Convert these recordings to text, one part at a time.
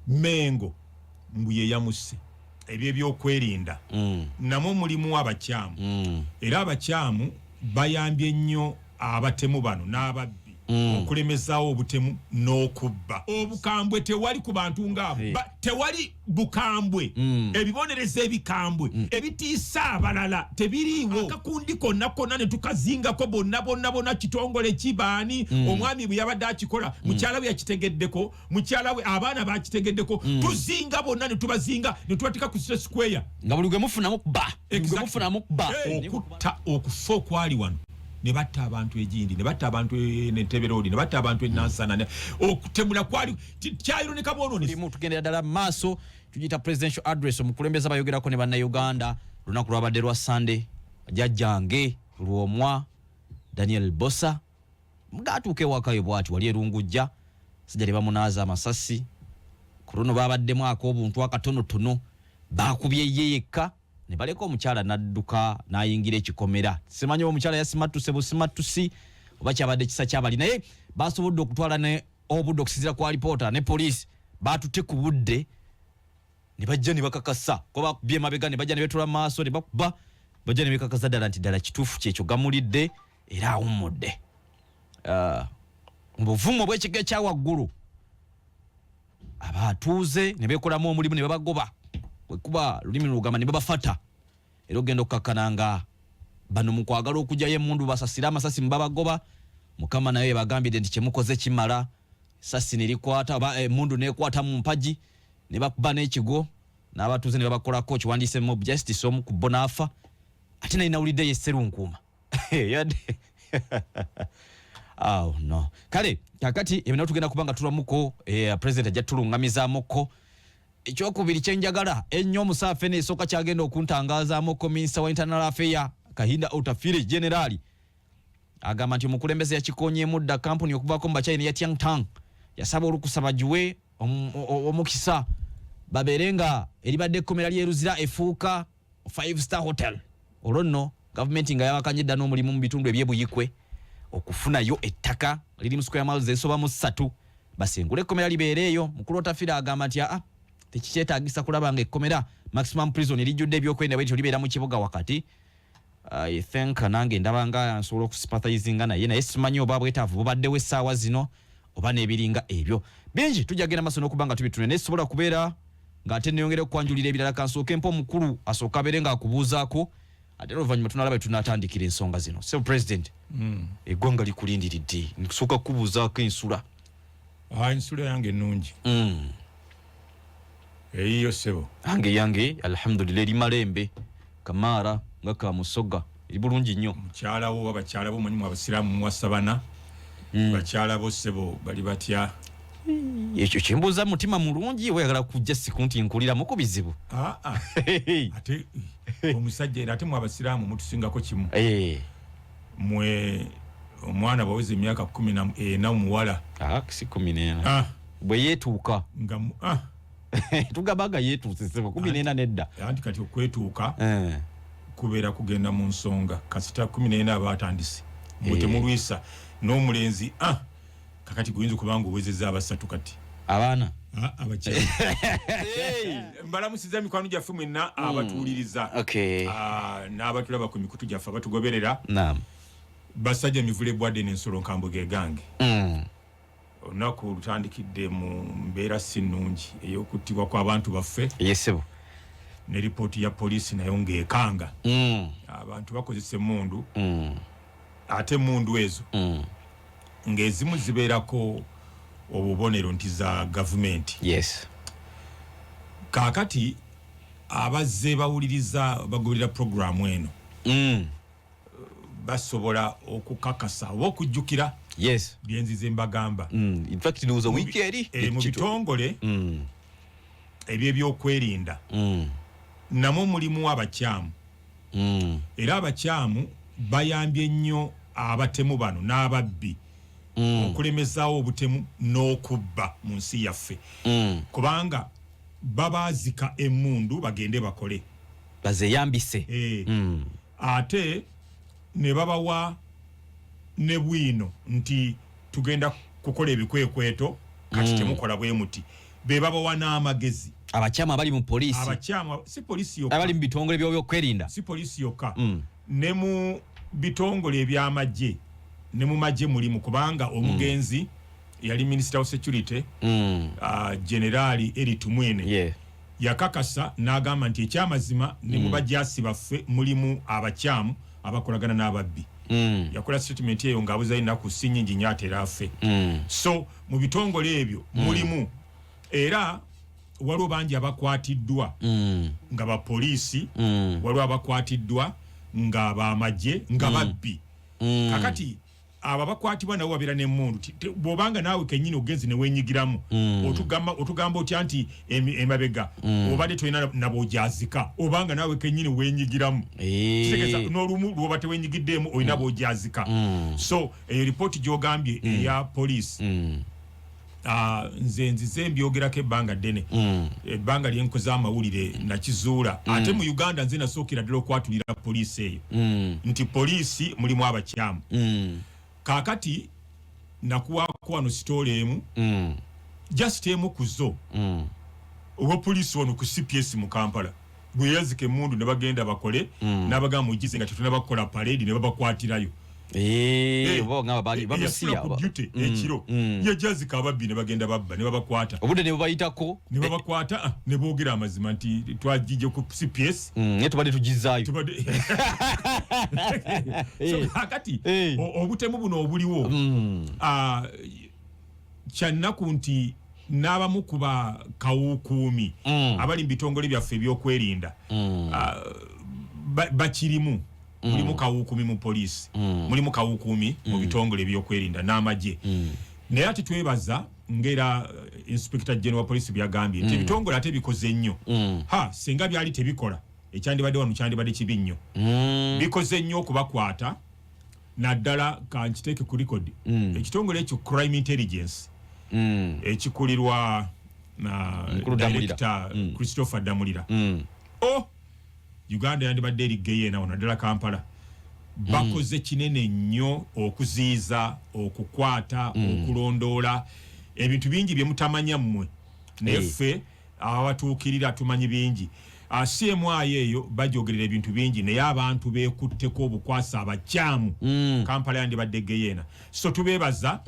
Mengo mbuye yamusse ebyo byokwerinda namwe mulimu abakyamu era abakyamu bayambye nnyo abatemu bano n'ababbi okulemezaawo obutemu n'okubba obukambwe tewali ku bantu ng'abo tewali bukambwe ebibonereza ebikambwe ebitiisa abalala tebiriiwo akakundi konna konna ne tukazingako bonna kitongole kibaani omwami bwe yabadde akikola mukyala bwe yakitegeddeko mukyala we abaana bakitegeddeko tuzinga bonna ne tubazinga ne tubatika ku square nga buli gwe mufunamu kubba okutta okufa okwali wano ne batta abantu egindi ne batta abantu n'entebe road ne batta abantu enansana okutemula kwali kyayironeka bwonone mu tugendera ddala maaso tujita presidential address omukulembeza bayogerako ne bannayuganda lunaku lwabadde lwa Sunday jjajjange LWOOMWA Daniel Bosa mugatuuke wakayo bwati wali erungujja sijja bamunaaza amasasi kuruno babaddemu ak'obuntu akatonotono bakubye yeyeka ne baleka omukyala nadduka nayingira ekikomera simanyi omukyala yasimatuse busimatusi oba kyabadde kisa kyabali naye basobodde okutwala ne obudde okusinzira kwa reporter ne police batutte ku budde ne bajja ne bakakasa kuba bye mabega ne bajja ne betula maaso ne bakuba bajja ne bekakasa ddala nti ddala kituufu kyekyo gamulidde era awummudde mbuvumo bw'ekige kya waggulu abatuuze ne bekolamu omulimu ne babagoba kuba lulimi lugamba ne babafata era ogenda okukakkananga bano mukwagala okujjayo emmundu basasira amasasi mubabagoba mukama naye bagambidde nti kyemukoze kimala sasi nerikwata oba emmundu nekwata mu mpaji ne bakuba n'ekigo n'abatuuze ne babakolako kiwandiise mob justice omu ku bonaafa ate naye nawulidde yeserunkuuma yadde oh no kale kakati ebintu tugenda kubanga tulamuko president ajja tulungamizaamuko ekyokubiri kyenjagala ennyo omusaafe n'esooka kyagenda okuntangazaamuko minista wa internal affairs Kahinda Otafire generali agamba nti omukulembeze yakikonyeemu dda kampuni okuvaako mu Bachina ya Tiangtang yasaba olukusa bagiwe omukisa babeere nga eribadde ekkomera ly'eruzira efuuka 5-star hotel olwo nno gavumenti nga yawakanye dda n'omulimu mu bitundu ebyebuyikwe okufunayo ettaka liri mu square miles esoba mu 3 basengule ekkomera libeere eyo mukulu Otafire agamba nti tekikyetaagisa kulaba nga ekkomera maximum prison erijjudde ebyokwenda bwetyo libeera mu kibuga wakati I think nange ndabanga nsobola okusympathizinga naye simanyi oba bwetaavu bubaddewo essaawa zino oba n'ebiringa ebyo bingi tujja genda maaso n'okubanga tubitune naye sobola kubeera ng'ate neyongere okwanjulira ebirala kansooke mpa omukulu asooka abeere ng'akubuuzaako ate oluvannyuma tunalaba tunatandikira ensonga zino so president eggwanga likulindiridde nkusooka kukubuuzaako ensula ensula yange ennungi eyiyo sebo yange alhamdulillah eri malembe kamaara nga kamusoga eri bulungi nnyo mukyalawo abakyalabo mulimu abasiraamu muwasabana bakyalabo sebo bali batya ekyo kimbuuza mutima mulungi weyagala kujja siku nti nkuliramu ku bizibu ate omusajja era ate mu abasiraamu mutusingako kimu mwe omwana baweze emyaka 14 omuwala si 14 bwe yeetuuka tugabaga yeetuuse sebo 14 nedda anti kati okwetuuka kubeera kugenda mu nsonga kasita 14 abatandise mutemulwisa n'omulenzi kakati guyinza kubanga owezezza abasatu kati abaana abakyala mbalamusiza mikwano gyaffe mwenna abatuuliriza n'abatulaba ku mikutu gyaffe abatugoberera basajja Mivule bwadde n'ensolo nkambwe gegange olunaku lutandikidde mu mbeera si nnungi ey'okuttibwa kw'abantu baffe yesebo ne ripooti ya poliisi nayo ng'ekanga abantu bakozesa emmundu ate emmundu ezo ng'ezimu zibeerako obubonero nti za gavumenti kaakati abazze bawuliriza bagoberera puroguramu eno basobola okukakasa oba okujjukira byenzize mbagamba in fact it was a week eri mu bitongole eby'ebyokwerinda namwe mulimu abakyamu era abakyamu bayambye nnyo abatemu bano n'ababbi okulemezaawo obutemu n'okubba mu nsi yaffe kubanga babazika emmundu bagende bakole bazeyambise ate ne babawa ne bwino nti tugenda kukola ebikwekweto kati temukola bwe muti be babawa n'amagezi abakyama abali mu poliisi abakyama si poliisi yokka abali mu bitongole by'okwerinda si poliisi yokka ne mu bitongole eby'amagye ne mu magye mulimu kubanga omugenzi yali Minister of Security Generali Eritumwene yakakasa n'agamba nti ekyamazima ne mu bajjaasi baffe mulimu abakyamu abakolagana n'ababbi yakola statement eyo ng'abuza ennaku si nnyingi nnyo ate era affe so mu bitongole ebyo mulimu era waliwo bangi abakwatiddwa nga bapoliisi waliwo abakwatiddwa nga bamagye nga babbi kakati aba bakwatibwa nabo babeera n'emmundu bw'obanga naawe kennyini ogenzi ne weenyigiramu otugamba otya nti emabega obadde tolina naboojazika obanga naawe kennyini weenyigiramu kitegeeza n'olumu lwoba teweenyigiddeemu olina boojazika so eyo ripooti gy'ogambye eya poliisi nze nzize mbyogerako ebbanga ddene ebbanga lyenkoze amawulire nakizuula ate mu Uganda nze nasookera ddala okwatulira poliisi eyo nti poliisi mulimu abakyamu kakati nakuwaako wano sitole emu just emu kuzo owa poliisi wano ku CPS mu Kampala bwe yazika emmundu ne bagenda bakole n'abagamba mugize nga tetuna bakola parade ne babakwatirayo bo ngaba bali bamusiya aba ekiro yajazika ababbi ne bagenda babba ne babakwata obudde ne bayitako ne babakwata ne boogera amazima nti twajije ku CPS tubadde tugizaayo so hakati obutemu buno obuliwo kyannaku nti n'abamu kuba kawukuumi abali mu bitongole byaffe ebyokwerinda bakirimu mulimu kawukuumi mu poliisi mulimu kawukuumi mu bitongole ebyokwerinda n'amagye naye ate twebaza ngera Inspector General wa poliisi byagambye nti ebitongole ate bikoze nnyo singa byali tebikola ekyandibadde wano kyandibadde kibi nnyo bikoze nnyo okubakwata naddala kankiteeke ku record ekitongole ekyo crime intelligence ekikulirwa Director Christopher Damulira Uganda yandibadde erigeyo nawo naddala Kampala bakoze kinene nnyo okuziiza okukwata okulondoola ebintu bingi bye mutamanya mmwe neffe abatuukirira tumanyi bingi CMI eyo bajogerera ebintu bingi naye abantu beekutteko obukwasa abakyamu Kampala yandibadde geyeena so tubeebaza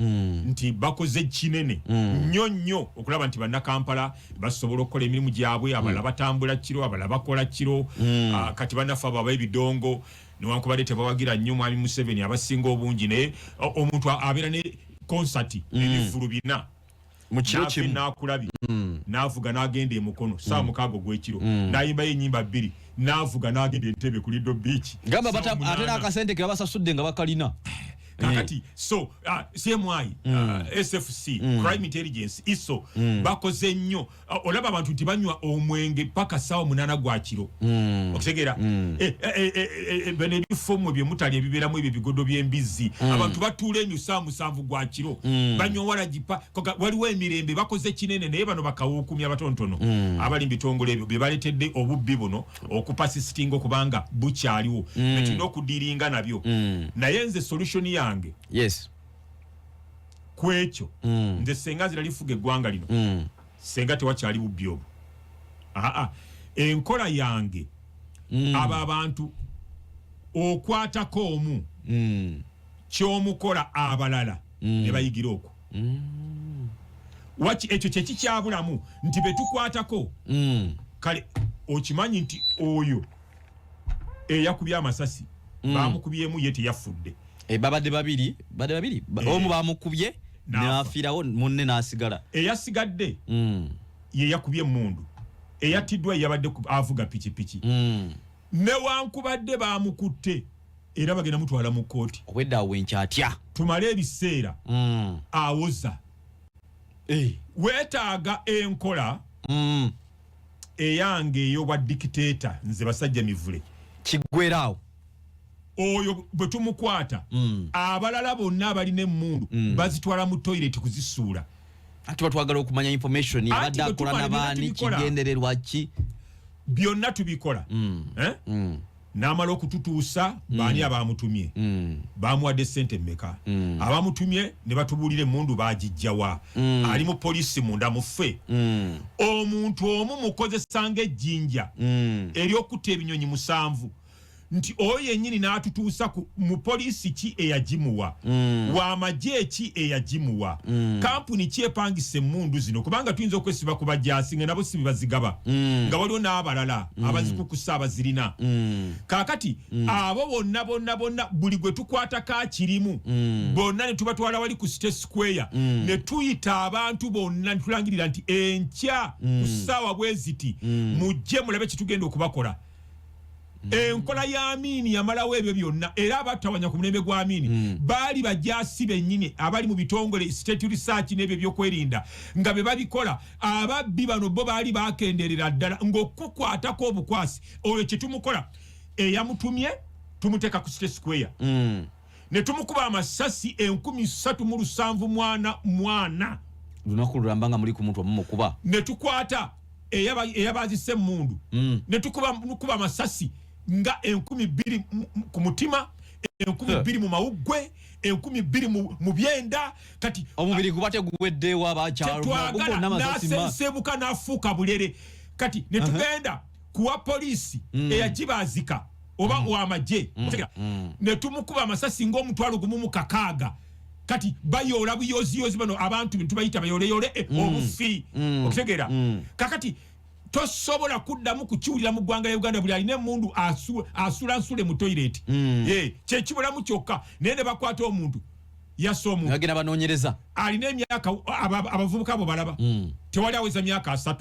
nti bakoze kinene nnyo nnyo okulaba nti banna Kampala basobola okukola emirimu gyabwe abala batambula kiro abala bakola kiro kati bannaffe abo ab'ebidongo newankubadde tebawagira nnyo mwami Museveni abasinga obungi naye omuntu abeera ne konsati ebivulu bina mukiro kimu nakulabi navuga nagenda emukono saa mukago gwekiro nayimba ennyimba bbiri navuga nagenda entebe ku Lido Beach gamba ate n'akasente ke babasasudde nga bakalina kakati so CMI SFC crime intelligence ISO bakoze nnyo olaba abantu nti banywa omwenge paka sawa 8 gwa kiro okutegera bene bifomu bye mutali ebibeeramu ebyo bigodo by'embizi abantu batuula enyo saa 7 gwa kiro banywa walagipa waliwo emirembe bakoze kinene naye bano bakawukumya abatontono abali mu bitongole ebyo bye baletedde obubbi buno okupasisitinga okubanga bukyaliwo netulina okudiringa nabyo naye nze solution yange kwekyo nze senga ziralifuga eggwanga lino senga tewakyali bubbi obwo enkola yange abo abantu okwatako omu kyomukola abalala ne bayigira okwo waki ekyo kyekikyabulamu nti betukwatako kale okimanyi nti oyo eyakubye amasasi bamukubyemu ye teyafudde babadde babiri omu bamukubye n'afiirawo munne n'asigala eyasigadde ye yakubye emmundu eyatiddwa yabadde avuga pikipiki newankubadde bamukutte era bagenda mutwala mu kkooti obwedda awo wenkyatya tumale ebiseera awoza weetaaga enkola eyange ey'obwa dikiteeta nze Basajja Mivule kiggweeraawo oyo bwe tumukwata abalala bonna abalina emmundu bazitwala mu toilet kuzisuula ati batwagala okumanya information yabadde akola n'abaani kigendererwa ki byonna tubikola namala okututuusa baani abamutumye bamuwadde ssente mmeka abamutumye ne batubuulira emmundu bagijjawa ali mu poliisi munda muffe omuntu omu mukozesa ng'ejjinja ery'okutta ebinyonyi 7 nti oyo yennyini n'atutuusa mu poliisi ki eyagimuwa w'amagye ki eyagimuwa kampuni ki epangisa emmundu zino kubanga tuyinza okwesiba ku bajaasi nga nabo si bazigaba nga waliwo n'abalala abazikukusa abazirina kaakati abo bonna buli gwe tukwata kakirimu bonna ne tubatwala wali ku State Square ne tuyita abantu bonna ne tulangirira nti enkya ku ssaawa bwe ziti mujje mulabe kitugenda okubakola enkola ya Amini yamalawo ebyo byonna era abatawanya ku mulembe gwa Amini baali bajaasi bennyini abali mu bitongole state research n'ebyo byokwerinda nga be babikola ababbi bano bo baali bakenderera ddala ng'okukwatako obukwasi oyo kye tumukola eyamutumye tumuteeka ku State Square ne tumukuba amasasi 137 mwana lunaku lulamba muli ku muntu omukuba ne tukwata eyabazise emmundu ne tukuba amasasi nga 12 ku mutima 12 mu mawuggwe 12 mu byenda kati omubiri gubate guweddewo nasensebuka nafuuka bulere kati ne tugenda kuwa poliisi eyagibazika oba w'amagye ne tumukuba amasasi ng'omutwalo gumu mu kakaaga kati bayola buyoziyozi bano abantu tubayita bayoleyole obufi okutegeera kakati tosobola kuddamu kukiwulira mu ggwanga lya Uganda buli alina emmundu asula nsule mu toilet kyekibulamu kyokka naye ne bakwata omuntu yassa omuntu bagenda banoonyereza alina emyaka abavubuka abo balaba tewali aweza myaka 3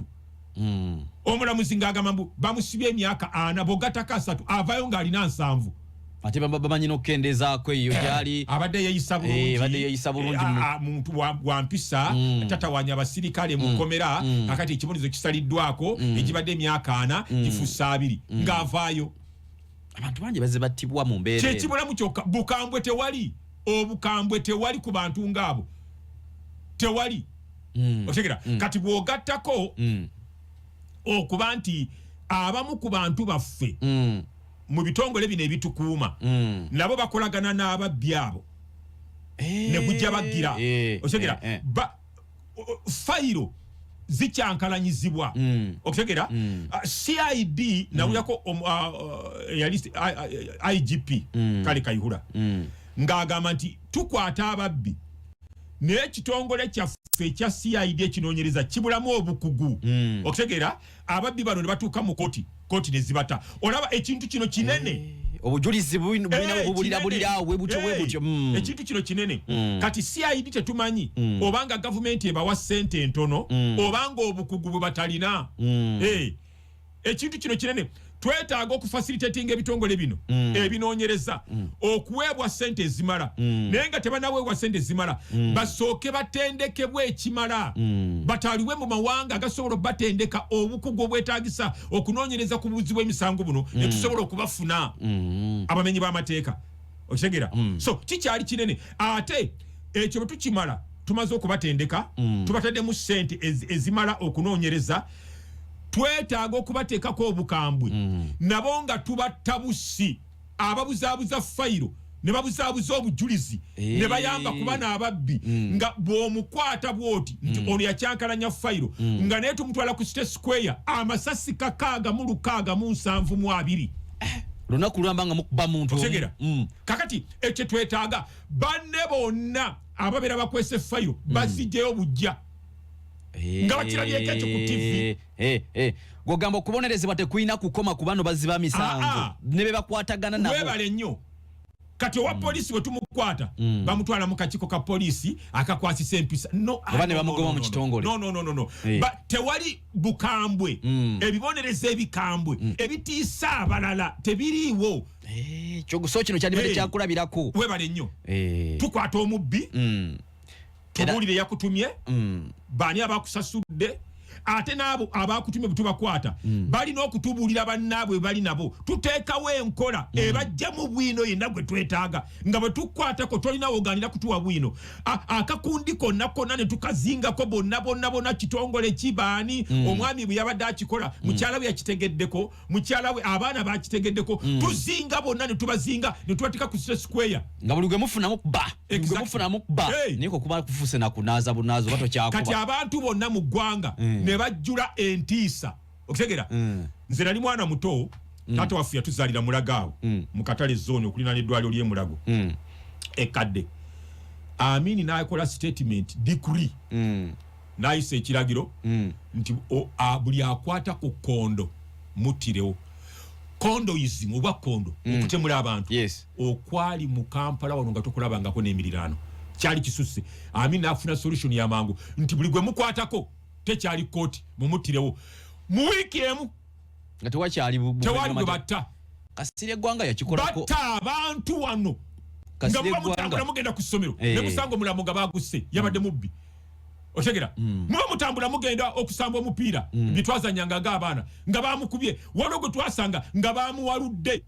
omulamuzi ng'agamba mbu bamusibye emyaka 4 bogataka 3 avayo ng'alina 7 ate bamanyi n'okukendeezaako eyo gyali abadde yeeyisa bulungi muntu wampisa tatawanya abasirikale mu nkomera akati ekibonizo kisaliddwako ekibadde emyaka 4 kifuuse 2 ng'avaayo abantu bangi bazze battibwa mu mbeera kyekibulamu kyokka bukambwe tewali obukambwe tewali ku bantu ng'abo tewali otegera kati bw'ogattako okuba nti abamu ku bantu baffe mu bitongole bino ebitukuuma nabo bakolagana n'ababbi abo ne bujja baggira otegera fayiro zikyankalanyizibwa okutegera CID nawulako IGP kale Kayihura ng'agamba nti tukwata ababbi n'ekitongole kyaffe ekya CID ekinoonyereza kibulamu obukugu okutegera ababbi bano ne batuuka mu kooti ne zibata olaba ekintu kino kinene obujulizi bulina bubulirabulirawe butyo ekintu kino kinene kati CID tetumanyi obanga gavumenti ebawa ssente ntono obanga obukugu bwe batalina ekintu kino kinene twetaaga okufacilitatinga ebitongole bino ebinoonyereza okuweebwa ssente ezimala naye nga tebanaweebwa ssente ezimala basooke batendekebwa ekimala bataliwe mu mawanga agasobola okubatendeka obukugu obwetaagisa okunoonyereza ku buzi bw'emisango buno ne tusobola okubafuna abamenyi b'amateeka okitegeera so kikyali kinene ate ekyo bwe tukimala tumaze okubatendeka tubataddemu ssente ezimala okunoonyereza twetaaga okubateekako obukambwe nabo nga tubattabusi ababuzaabuza fayiro ne babuzaabuza obujulizi ne bayamba kuba n'ababbi nga bw'omukwata bw'oti nti ono yakyankalanya fayiro nga naye tumutwala ku State Square amasasi 667 lunaku lwamba nga mukuba muntu otegera kakati ekyo twetaaga banne bonna ababeera bakwese fayiro bazijjeyo bujja nga bakirabyeko ekyo ku TV gwogamba okubonerezebwa tekulina kukoma ku bano baziba misango ne be bakwatagana nabo webale nnyo kati owa poliisi bwe tumukwata bamutwala mu kakiiko ka poliisi akakwasisa empisa oba ne bamugoma mu kitongole tewali bukambwe ebibonereza ebikambwe ebitiisa abalala tebiriiwo so kino kyandibadde kyakulabirako webale nnyo tukwata omubbi tubuulire yakutumye baani abakusasudde ate nabo abakutume butubakwata balina okutubulira bannaabwe bali nabo tuteekawo enkola ebajja mu bwino yenna gwe twetaaga nga bwe tukwatako tolina woganira kutuwa bwino akakundi konna konna ne tukazingako bonna kitongole kibaani omwami bwe yabadde akikola mukyala bwe yakitegeddeko mukyala we abaana bakitegeddeko tuzinga bonna ne tubazinga ne tubatika ku square nga buli gwe mufunamu kuba niko kuba kufuse na kunaza bunazo bato kyakuba kati abantu bonna mu ggwanga ne bajjula entiisa okutegera nze nali mwana muto taata waffe yatuzaalira mulagaawo mu katale zone okulina eddwaliro ly'emulago ekadde Amini n'akola statement decree n'ayisa ekiragiro nti buli akwata ku kondo mutirewo kondoism oba kondo okutemula abantu okwali mu Kampala wano nga tokulabangako n'emirirano kyali kisusse Amini n'afuna solution y'amangu nti buli gwe mukwatako tekyali kooti mumutirewo mu wiiki emu nga tewakyali gwe batta Kasirye eggwanga yakikolako batta abantu wano nga mutambula mugenda ku ssomero ne musango mulamu nga bagusse yabadde mubbi otegera muba mutambula mugenda okusamba omupiira bitwazanyanga ng'abaana nga bamukubye waliwo gwe twasanga nga bamuwaludde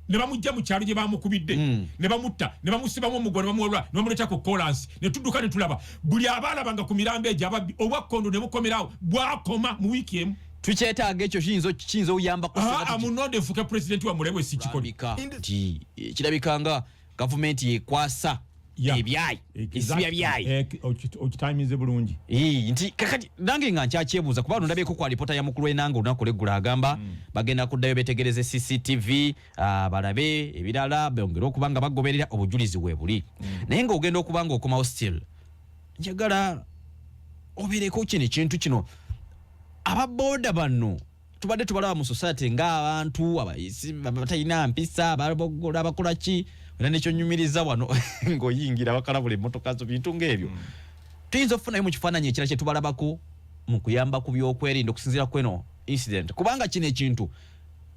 ne bamujja mu kyalo gye bamukubidde ne bamutta ne bamusibamu omugwa ne bamuwalula ne bamuleeta ku kolansi ne tudduka ne tulaba buli abaalabanga ku mirambo egyo ababbi obwakkondo ne bukomerawo bwakoma mu wiiki emu tukyetaaga ekyo kiyinza oyamba amunonde nfuuke pulezidenti wa mulewe si kikoli kirabikanga gavumenti yekwasa ebyayi esibya byayi okitimize bulungi nti kakati nange nga nkyakyebuuza kuba nondabyeko kwa lipota ya mukulu w'enanga olunaku lweggula agamba bagenda kuddayo betegereze CCTV balabe ebirala bongere okuba nga bagoberera obujulizi weebuli naye nga ogenda okuba nga okomawo still njagala obeereko kino ekintu kino ababoda bano tubadde tubalaba mu society ng'abantu abayisi batalina mpisa ababogola abakola ki era nekyo nyumiriza wano ng'oyingira bakalabula emmotoka zo bintu ng'ebyo tuyinza okufunayo mu kifaananyi ekira kye tubalabako mu kuyamba ku byokwerinda okusinziira kweno incident kubanga kino ekintu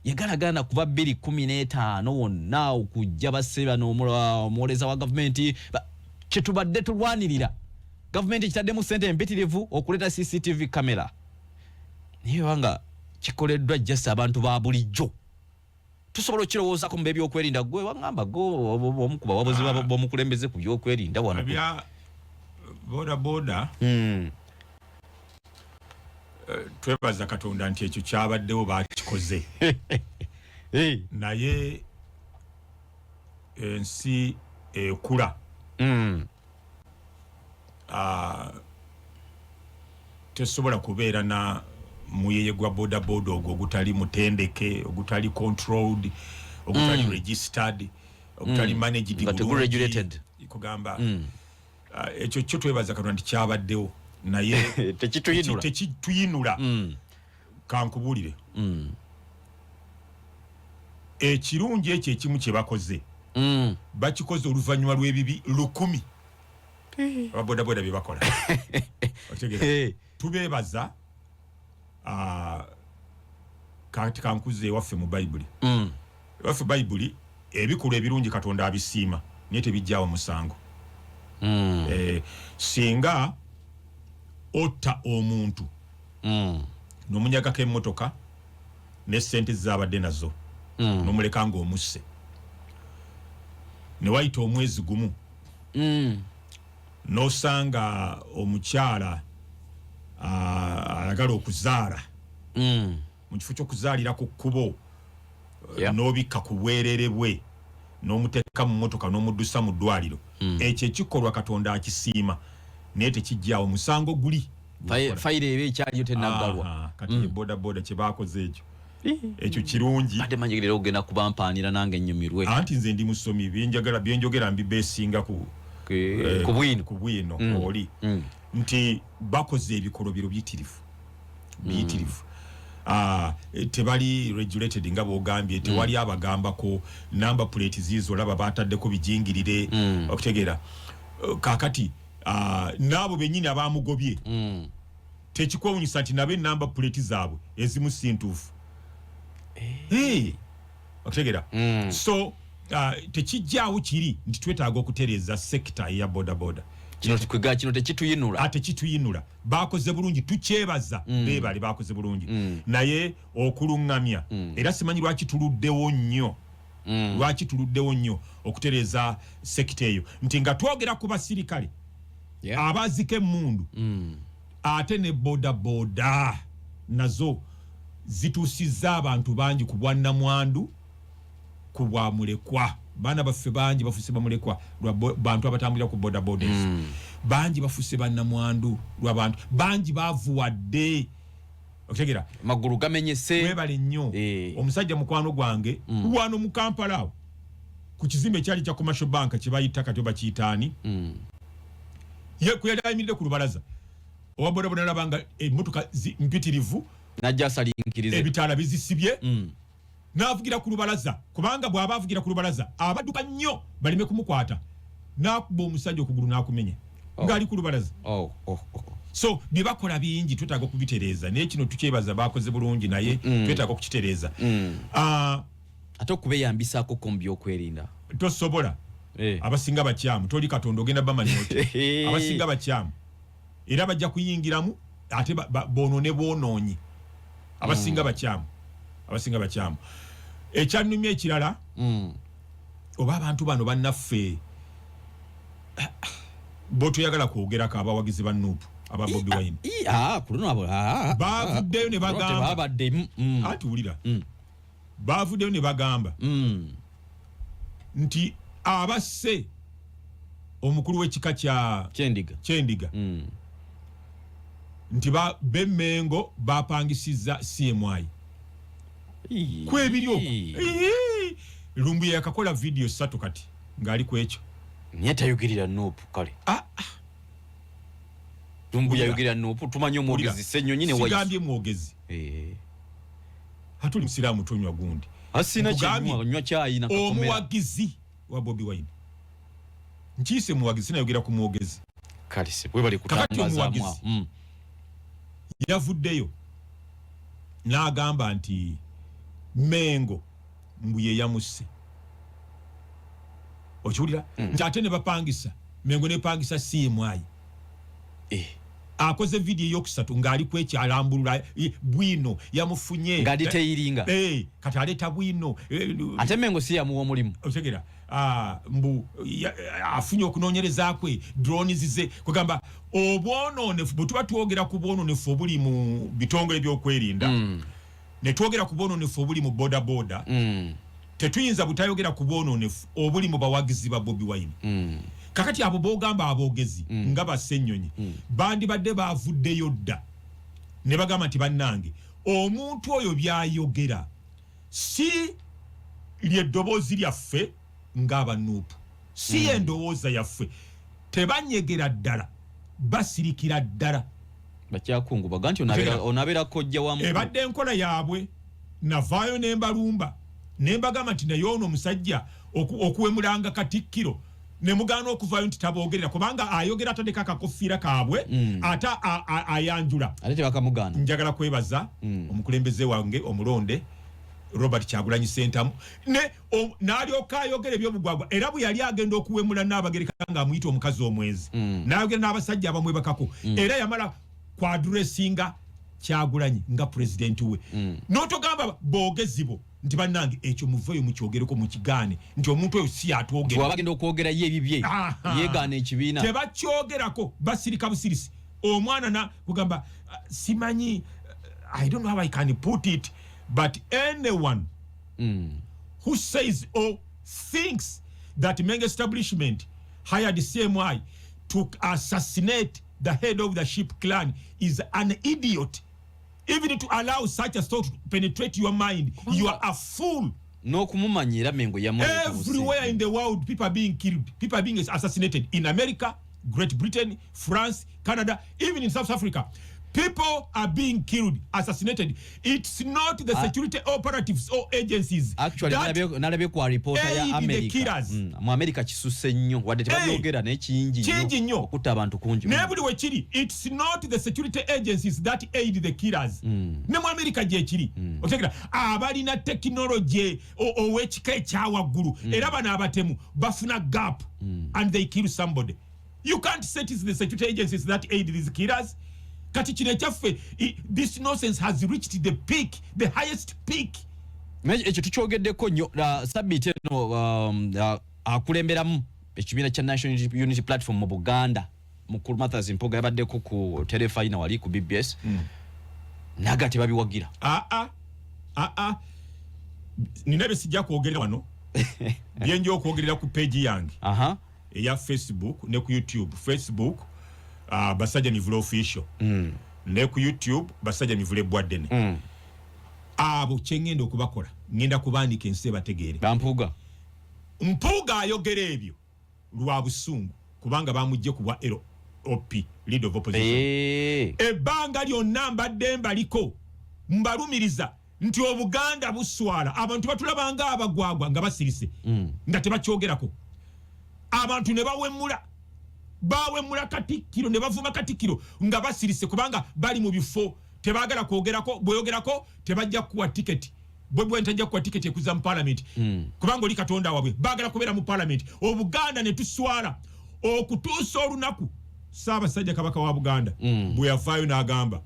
yagalagana kuba 2015 wonna okujja baseeba n'omuwoleza wa gavumenti kye tubadde tulwanirira gavumenti ekitaddemu ssente empitirivu okuleeta CCTV kamera naye banga kikoleddwa just abantu ba bulijjo tusobola okirowoozaako mu b'ebyokwerinda gwe wangamba go omukuba wabuzi b'omukulembeze ku byokwerinda wano bya boda twebaza Katonda nti ekyo kyabaddewo bakikoze naye ensi ekula tesobola kubeera na muyeye gwa boda ogwo ogutali mutendeke ogutali controlled ogutali registered ogutali managed regulated kugamba ekyo kyo twebaza Katonda nti kyabaddewo naye tekituyinula kankubulire ekirungi ekyo ekimu kye bakoze bakikoze oluvannyuma lw'ebibi 1000 ababodaboda bye bakola tubeebaza kati kankuze waffe mu Bayibuli waffe Bayibuli ebikolwa ebirungi Katonda abisiima naye tebijjaawo musango singa otta omuntu n'omunyagako emmotoka ne ssente zaabadde nazo n'omuleka nga omusse ne wayita omwezi gumu n'osanga omukyala ayagala okuzaala mu kifo ky'okuzaalira ku kkubo n'obikka ku bwerere bwe n'omuteeka mu mmotoka n'omuddusa mu ddwaliro ekyo ekikolwa Katonda akisiima naye tekijjaawo musango guli fayire eba ekyaliyo tenaggalwa kati boda kye baakoze ekyo kirungi ate manjigirira ogenda kubampaanira nange ennyumirwe anti nze ndi musomi byenjogera mbibeesinga ku bwino oli nti bakoze ebikolwa biro biyitirivu tebali regulated nga bwogambye tewali abagambako number plate ziizo olaba bataddeko bijingirire okutegeera kakati n'abo bennyini abamugobye tekikwewunyisa nti nabe number plate zaabwe ezimu sintuufu okutegeera so tekijjaawo kiri nti twetaaga okutereeza sekita eya bodaboda kino tekituyinula ate kituyinula bakoze bulungi tukyebaza bebali bakoze bulungi naye okulungamya era simanyi lwaki tuluddewo nnyo okutereza sekita eyo nti nga twogera ku basirikale abazika emmundu ate ne boda nazo zituusizza abantu bangi ku bwannamwandu ku bwamulekwa baana baffe bangi bafuse bamulekwa lwa bantu abatambulira ku boda bangi bafuse bannamwandu lwa bantu bangi bavuwadde okutegera magulu gamenyese webale nnyo omusajja mukwano gwange wano mu Kampala ku kizimbe kyali kya commercial bank kye bayita kati bakiyitaani ye kuyalimiride ku lubalaza owa boda nalabanga emmotoka mpitirivu najja asalinkirize ebitaala bizisibye navugira ku lubalaza kubanga bw'aba avugira ku lubalaza abadduka nnyo balime kumukwata nakuba omusajja okugulu nakumenya ngali ku lubalaza so bibakola bingi twetaaga okubitereeza naye kino tukyebaza bakoze bulungi naye twetaaga okukitereeza ate okubeyambisaako kombi okwerinda tosobola abasinga bakyamu toli katonda ogenda bamanyote abasinga bakyamu era bajja kuyingiramu ate bonoonyi abasinga bakyamu ekyannumya ekirala oba abantu bano bannaffe botoyagala kwogerako abawagizi ba nuupu aba Bobi Wine bavuddeyo ne bagamba ati wulira bavuddeyo ne bagamba nti abasse omukulu w'ekika kya kyendiga nti b'Emmengo bapangisizza CMI kwebiryo Lumbuye yakakola video 3 kati ngali kwekyo niye tayogirira nuupu kale Lumbuye yayogirira nuupu tumanyi omwogezi ssennyonyi ne wayi sigambye mwogezi hatuli musiraamu tonywa gundi asina kinywa kyayina omuwagizi wa Bobi Wine nkiise muwagizi nayogera ku mwogezi kale se bwe bali kutambaza yavuddeyo n'agamba nti Mengo mbuye yamusse okiwulira nti ate ne bapangisa Mengo ne pangisa CMI akoze video yokusatu ngali kwekyalambulula BWIINO yamufunye ngadi teyiringa kati aleta BWIINO ate Mengo si yamuwa omulimu otegera mbu afunye okunoonyereza kwe drones zize kugamba obwononefu bwe twogera ku bwononefu obuli mu bitongole by'okwerinda ne twogera ku bwononefu obuli mu boda tetuyinza butayogera ku bwononefu obuli mu bawagizi ba Bobi Wine kakati abo bogamba abogezi nga bassennyonyi bandibadde bavuddeyo dda ne bagamba nti bannange omuntu oyo byayogera si ly'eddoboozi lyaffe ng'abanuupu si endowooza yaffe tebanyegera ddala basirikira ddala bakyakungubaga nti onabeera kojja wamu ebadde enkola yaabwe navaayo nembalumba nembagamba nti naye ono omusajja okuwemulanga Katikkiro ne mugaana okuvaayo nti taboogerera kubanga ayogera atadeko akakofiira kaabwe ate ayanjula ate tebakamugaana njagala kwebaza omukulembeze wange omulonde Robert Kyagulanyi Sentamu n'alyoka ayogera ebyobugwagwa era bwe yali agenda okuwemula n'abagereka nga amuyita omukazi omwezi n'ayogera n'abasajja abamwebakako era yamala kwadressinga Kyagulanyi nga president we n'otogamba boogezi bo nti bannange ekyo muveeyo mukyogereko mu kigaane nti omuntu oyo si atwogera wabagenda okwogera ye ebibye yeegaana ekibiina tebakyogerako basirika busirisi omwana na kugamba simanyi I don't know how I can put it but anyone who says or thinks that Mengo establishment hired CMI to assassinate the head of the Sheep clan is an idiot. Even to allow such a thought to penetrate your mind, you are a fool. No kumumanyira Mengo ya everywhere in the world, people are being killed, people are being assassinated. In America, Great Britain, France, Canada, even in South Africa. People are being killed, assassinated. It's not the security operatives or agencies. Actually, nalabe kwa reporter ya America. Mu America kisuse nnyo wadde tebabyogera ne kingi nnyo okutta abantu kungi. Nebuli we kiri, it's not the security agencies that aid the killers. Ne mu America gye kiri. Otegera abalina technology owekika ekyawaggulu era bana abatemu bafuna gap and they kill somebody. You can't say it is the security agencies that aid these killers. Kati kino ekyaffe, this nonsense has reached the peak, the highest peak. Ekyo tukyogeddeko nnyo sabbiiti eno akulemberamu ekibiina kya National Unity Platform mu Buganda mukulu Mathias Mpuuga yabaddeko ku telefayina wali ku BBS naga tebabiwagira. Nina besijja kwogerera wano byenjo okwogerera ku page yange eya Facebook ne ku YouTube. Facebook Basajja Mivule official ne ku YouTube Basajja Mivule Bwadene. Abo kyengenda okubakola ngenda kubandika ensi bategeere. Mpuuga ayogera ebyo lwa busungu kubanga bamujje kuba LOP, leader of opposition. Ebbanga lyonna mbadde mbaliko mbalumiriza nti Obuganda buswala abantu batulabanga abagwagwa nga basirise nga tebakyogerako. Abantu ne bawemula Katikkiro ne bavuma Katikkiro nga basirise kubanga bali mu bifo tebagala kwogerako. Bwoyogerako tebajja kuwa ticket. Bwe ntajja kuwa ticket ekuza mu parliament kubanga oli Katonda wabwe bagala kubeera mu parliament. Obuganda ne tuswala okutuusa olunaku Ssaabasajja Kabaka wa Buganda bwe yafaayo n'agamba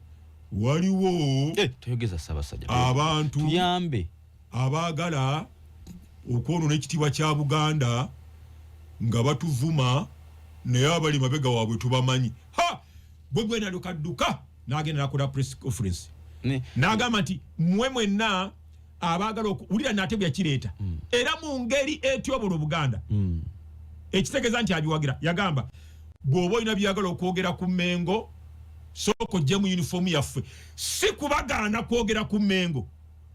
waliwo toyogeza Ssaabasajja abantu tuyambe abaagala okwonoona ekitiibwa kya Buganda nga batuvuma naye abali mabega waabwe tubamanyi. Bwe nadukadduka n'agenda nakola press conference n'agamba nti mmwe mwenna abaagala okuwulira n'ate bwe yakireeta era mu ngeri etyobola Obuganda ekitegeeza nti abiwagira. Yagamba bw'oba olina byagala okwogera ku Mmengo sooka ojje mu uniform yaffe, si kubagaana kwogera ku Mmengo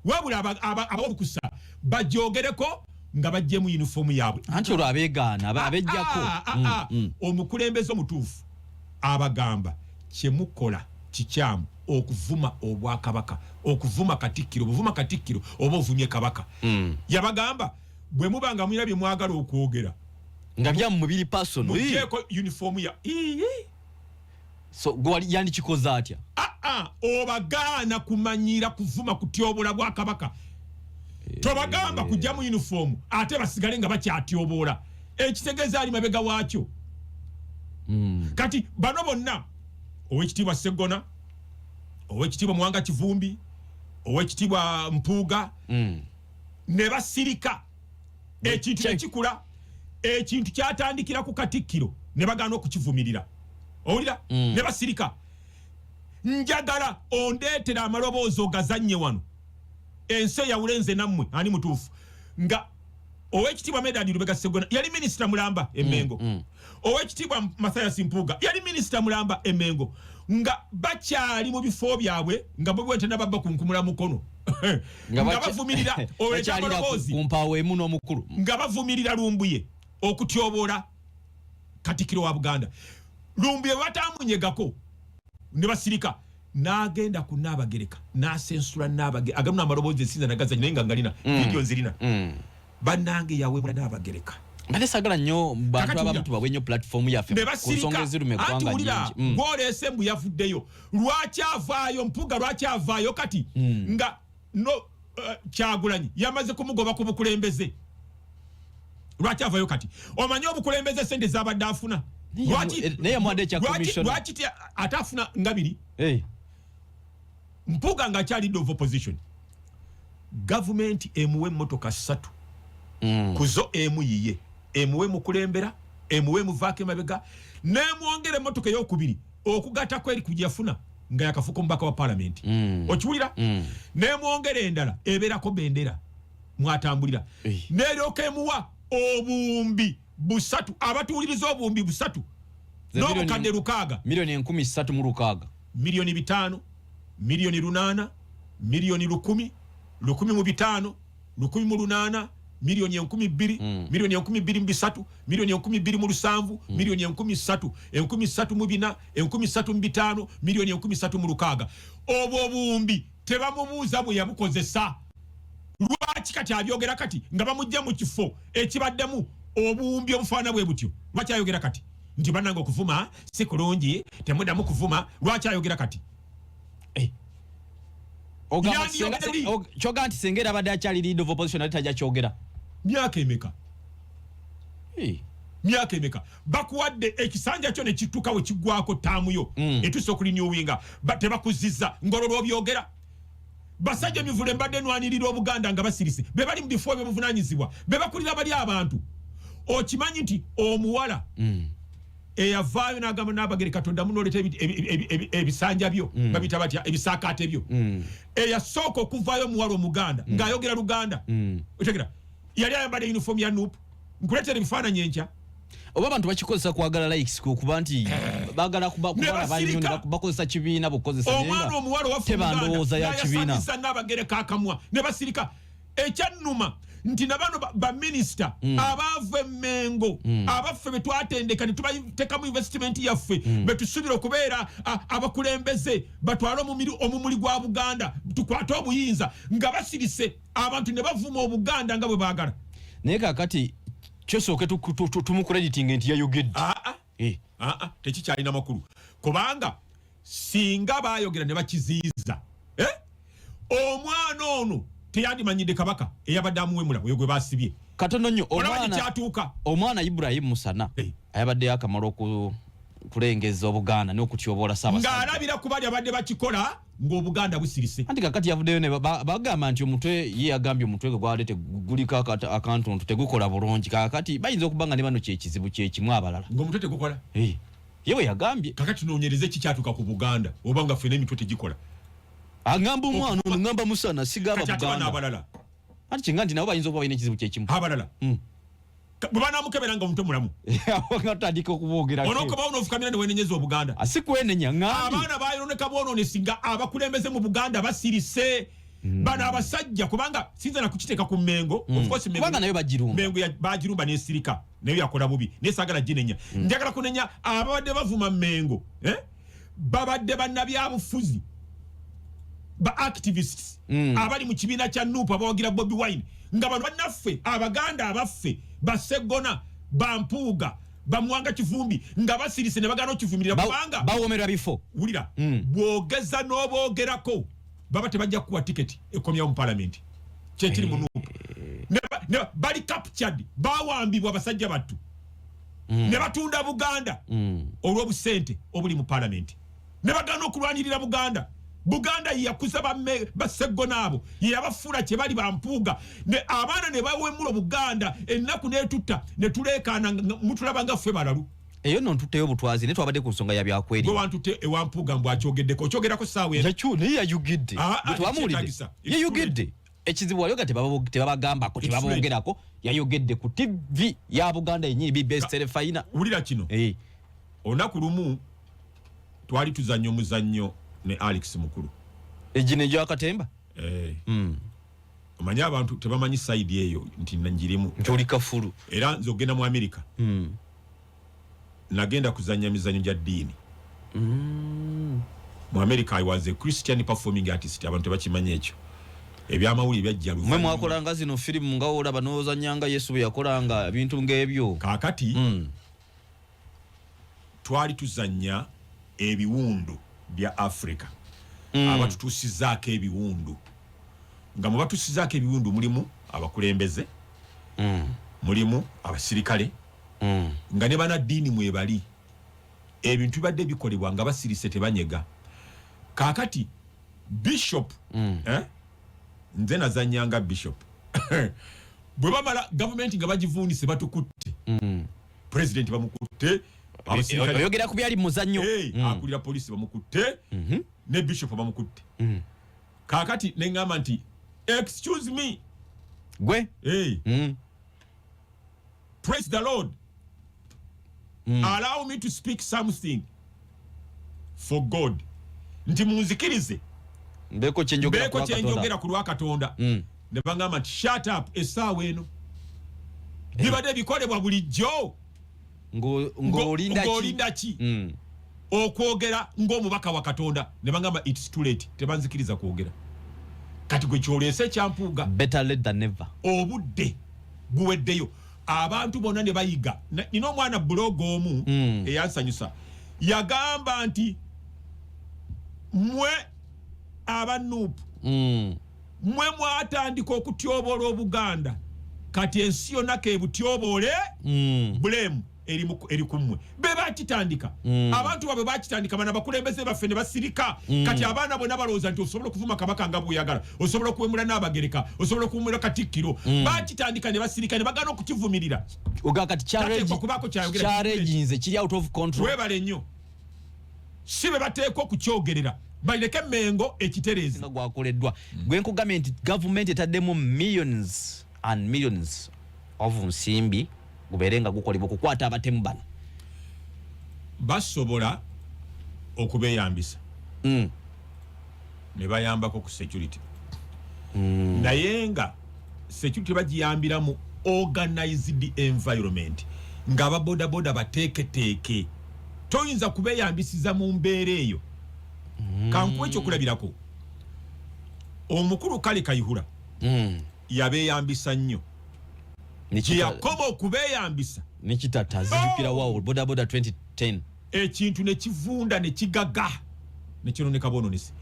wabula ab'olukusa bajoogereko nga bajje mu uniform yaabwe. Anti olwo abeegaana abejjako omukulembeze omutuufu abagamba kyemukola kikyamu okuvuma Obwakabaka, okuvuma Katikkiro. Obuvuma Katikkiro oba ovumye Kabaka. Yabagamba bwe mubanga mulina bye mwagala okwogera nga byamu mubiri personal mujjeko uniform ya so gwali yani kikoza atya obagaana kumanyira kuvuma kutyobola Bwakabaka. Tobagamba kujja mu uniform ate basigale nga bakyatyobola. Ekitegeeza ali mabega waakyo. Kati bano bonna Owekitiibwa Sseggona, Owekitiibwa Mwanga Kivumbi, Owekitiibwa Mpuuga ne basirika ekintu ekikula ekintu kyatandikira ku Katikkiro ne bagaana okukivumirira. Owulira ne basirika. Njagala ondeetera amaloboozi ogazannye wano ensi eyawulenze nammwe ani mutuufu nga Owekitiibwa Medadi Lubega Sseggona yali minisita mulamba Emmengo. Owekitiibwa Mathias Mpuuga yali minisita mulamba Emmengo nga bakyali mu bifo byabwe nga bwe tenababba kunkumula mukono nga bavumirira amaloboozi kumpawe emu n'omukulu nga bavumirira Lumbuye okutyobola Katikkiro wa Buganda. Lumbuye batamunyegako ne basirika n'agenda ku Naabagereka n'asensula Naabagereka agamu amaloboozi ensinza nagaza naye nga ngalina vidiyo nzirina bannange yawebula Naabagereka. Mbale sagala nnyo bantu abamu tubabwe nnyo platform yaffe ku nsonga ezirume kubanga nyingi. Gw'oleese mbu yavuddeyo lwaki avaayo Mpuuga lwaki avaayo kati nga no Kyagulanyi yamaze kumugoba ku bukulembeze. Lwaki avaayo kati omanyi obukulembeze sente z'abadde afuna naye mwade kya commission lwaki atafuna ngabiri Mpuuga nga akyali leader of opposition. Government emuwe emmotoka 3 kuzo emu yiye emuwe mukulembera emuwe muvaake mabega nemwongere emmotoka ey'okubiri okugattako eri kujafuna nga yakafuka omubaka wa parliament. Okiwulira nemwongere endala ebeerako bendera mwatambulira neryoka emuwa obuwumbi 3 abatuuliriza obuwumbi 3 n'obukadde 600 milioni 13,600 milioni 5 milioni 8 milioni 10 1,500 1,800 milioni 12 milioni 12,3 milioni 12,7 milioni 13 13,4 13,5 milioni 13,600. Obwo obuwumbi tebamubuuza bwe yabukozesa lwaki kati abyogera kati nga bamujja mu kifo ekibaddemu obuwumbi obufaana bwe butyo. Lwaki ayogera kati nti bannange okuvuma si kulungi temuddamu kuvuma? Lwaki ayogera kati kyoga nti sengera abadde akyali leader of opposition ate tajja kyogera myaka emeka myaka emeka bakuwadde ekisanja kyo ne kituka we kigwako taamu yo etuso okulinyuwinga tebakuzizza ngololwa obyogera basajja Mivule mbadde nwanirira Obuganda nga basirise be bali mu bifo by'obuvunanyizibwa be bakulira bali abantu okimanyi nti omuwala eyavaayo n'agamba n'abagereka Katonda munooleta ebisanja byo babita batya ebisaakaate byo eyasooka okuvaayo omuwala Omuganda ng'ayogera Luganda otegera yali ayambadde uniform ya NUP nkuleetera ebifaananyi enkya oba abantu bakikozesa kwagala likes kuba nti bagala kubala banyo bakozesa kibiina bukozesa omwana omuwala waffe tebandowooza ya kibiina n'abagereka akamwa ne basirika ekyannuma nti nabano ba minister abava Mengo abaffe betwatendeka ne tubateekamu investment yaffe betusubira okubeera abakulembeze batwala omumuli gwa Buganda tukwate obuyinza nga basirise abantu ne bavuma Obuganda nga bwe baagala naye kakati kyosooke tumukrediting nti yayogedde tekikyalina makulu kubanga singa baayogera ne bakiziiza omwana ono teyandimanyidde kabaka eyabadde amuwemula oyo gwe baasibye katono nnyo omwana Ibrahim Musana ayabaddeyo akamalo kulengeza Obuganda n'okutyoboola Ssaabasajja ng'alabira ku bali abadde bakikola ng'Obuganda busirise anti kakati yavuddeyo ne bagamba nti omutwe ye yagambye omutwe gwe gwaleete guliko akantuntu tegukola bulungi kakati bayinza okuba nga ne bano kyekizibu kyekimu abalala ng'omutwe tegukola yewe yagambye kakati noonyereze kikyatuuka ku Buganda oba nga ffena emitwe tegikola agamba omwana ono ngamba Musana sigaba Buganda abalala anti kinga nti nabo bayinza okuba balina ekizibu kyekimu abalala bwe banaamukebera nga omutwe mulamu atandika okuboogera onookobawo n'ofukamira ne weenenyeza Obuganda si kwenenya ng'ambi abaana baayononeka boonoonesi nga abakulembeze mu Buganda basirise bano abasajja kubanga sinza na kukiteeka ku Mengo kubanga nayo bagirumba Mengo bagirumba n'esirika nayo yakola bubi naye saagala ginenya njagala kunenya ababadde bavuma Mengo babadde bannabyabufuzi ba activists abali mu kibiina kya NUP abawagira Bobi Wine nga bano bannaffe Abaganda abaffe basegona bampuuga bamuwanga kivumbi nga basirise ne bagana okivumirira kubanga bawomerwa bifo wulira bwogeza n'oboogerako baba tebajja kuwa tiketi ekomyawo mu parliament kyekiri mu NUP bali captured bawambibwa abasajja battu ne batunda Buganda olw'obusente obuli mu parliament ne bagana okulwanirira Buganda yakuza basegona abo yabafuula kye bali bampuuga ne abaana ne bawemula Buganda ennaku n'etutta ne tuleekaana mutulaba nga ffe balalu eyo nno ntutteyo obutwazi naye twabadde ku nsonga ya byakweri gwe wantutte ewampuuga mbw akyogeddeko okyogerako saawa yakyo naye yayogedde twamuwulidde yayogedde ekizibu waliyo tebabagambako tebaboogerako yayogedde ku TV ya Buganda yennyini BBS Terefayina wulira kino olunaku lumu twali tuzannya omuzannyo ne Alex mukulu ejine ejo akatemba omanyi abantu tebamanyi side eyo nti njirimu ntoli kafulu era nze ogenda mu America nagenda kuzanya mizanyo gya ddiini mu America I was a Christian performing artist abantu tebakimanyi ekyo ebyamawulire byajja mwe mwakolanga zino firimu nga olaba n'ozanyanga Yesu bwe yakolanga ebintu ng'ebyo kaakati twali tuzanya ebiwundu bya Africa abatutusizaako ebiwundu nga mu batusizaako ebiwundu mulimu abakulembeze mulimu abasirikale nga ne banaddiini mwebali ebintu bibadde bikolebwa nga basirise tebanyega kaakati bishop nze nazanyanga bishop bwe bamala gavumenti nga bagivuunise batukutte president bamukutte oyogera ku byali muzannyo akulira polisi bamukutte ne bishop bamukutte kaakati neŋŋamba nti excuse me gwe praise the Lord allow me to speak something for God nti munzikirize mbeko kyenjogera ku lwa Katonda ne baŋŋamba nti shut up essaawa eno bibadde bikolebwa bulijjo ng'olinda ki okwogera ng'omubaka wa Katonda ne baŋŋamba it's too late tebanzikiriza kwogera kati gwe kyoleese ekyampuuga better late than never obudde buweddeyo abantu bonna ne bayiga nina omwana blog omu eyansanyusa yagamba nti mwe aba NUP mwe mwatandika okutyoboola Obuganda kati ensi yonna kebutyoboole bulemu eri kumwe beba kitandika abantu babe bakitandika bana bakulembeze baffe ne basirika kati abaana bonna balooza nti osobola okuvuma kabaka nga buyagala osobola okuwemula n'abagereka osobola okuwemula katikkiro bakitandika ne basirika ne bagana okukivumirira oga kati charege kiri out of control webale nnyo si be bateekwa okukyogerera baleke mengo ekiterezi nga gwakoleddwa gwenku government etaddemu millions and millions of nsimbi guberenga gukolebwa okukwata abatemu bano basobola okubeyambisa ne bayambako ku security naye nga security bagiyambira mu organized environment nga ababodaboda bateeketeeke toyinza kubeyambisiza mu mbeera eyo kankuwa ekyo kulabirako omukulu kale Kayihura yabeyambisa nnyo yakoma okubeyambisa nekitata zijukira wawo bodaboda 2010 ekintu nekivunda nekigaga nekiononeka bononesi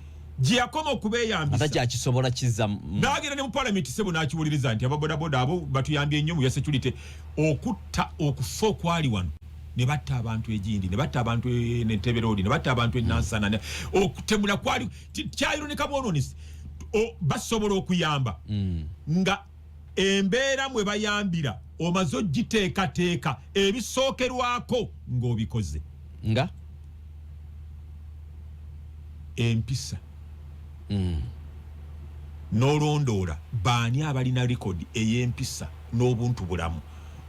yakoma okubeyambisa ata kyakisobola kiza nagenda ne mu parliament sebo nakiwuliriza nti ababodaboda abo batuyambye nnyo mu ya security okutta okufa okwali wano ne batta abantu egindi ne batta abantu n'Entebbe Road ne batta abantu enansana okutemula kwali kyayononeka bononesi basobola okuyamba nga embeera mwe bayambira omaze ogiteekateeka ebisookerwako ng'obikoze nga empisa n'olondoola baani abalina rekodi ey'empisa n'obuntu bulamu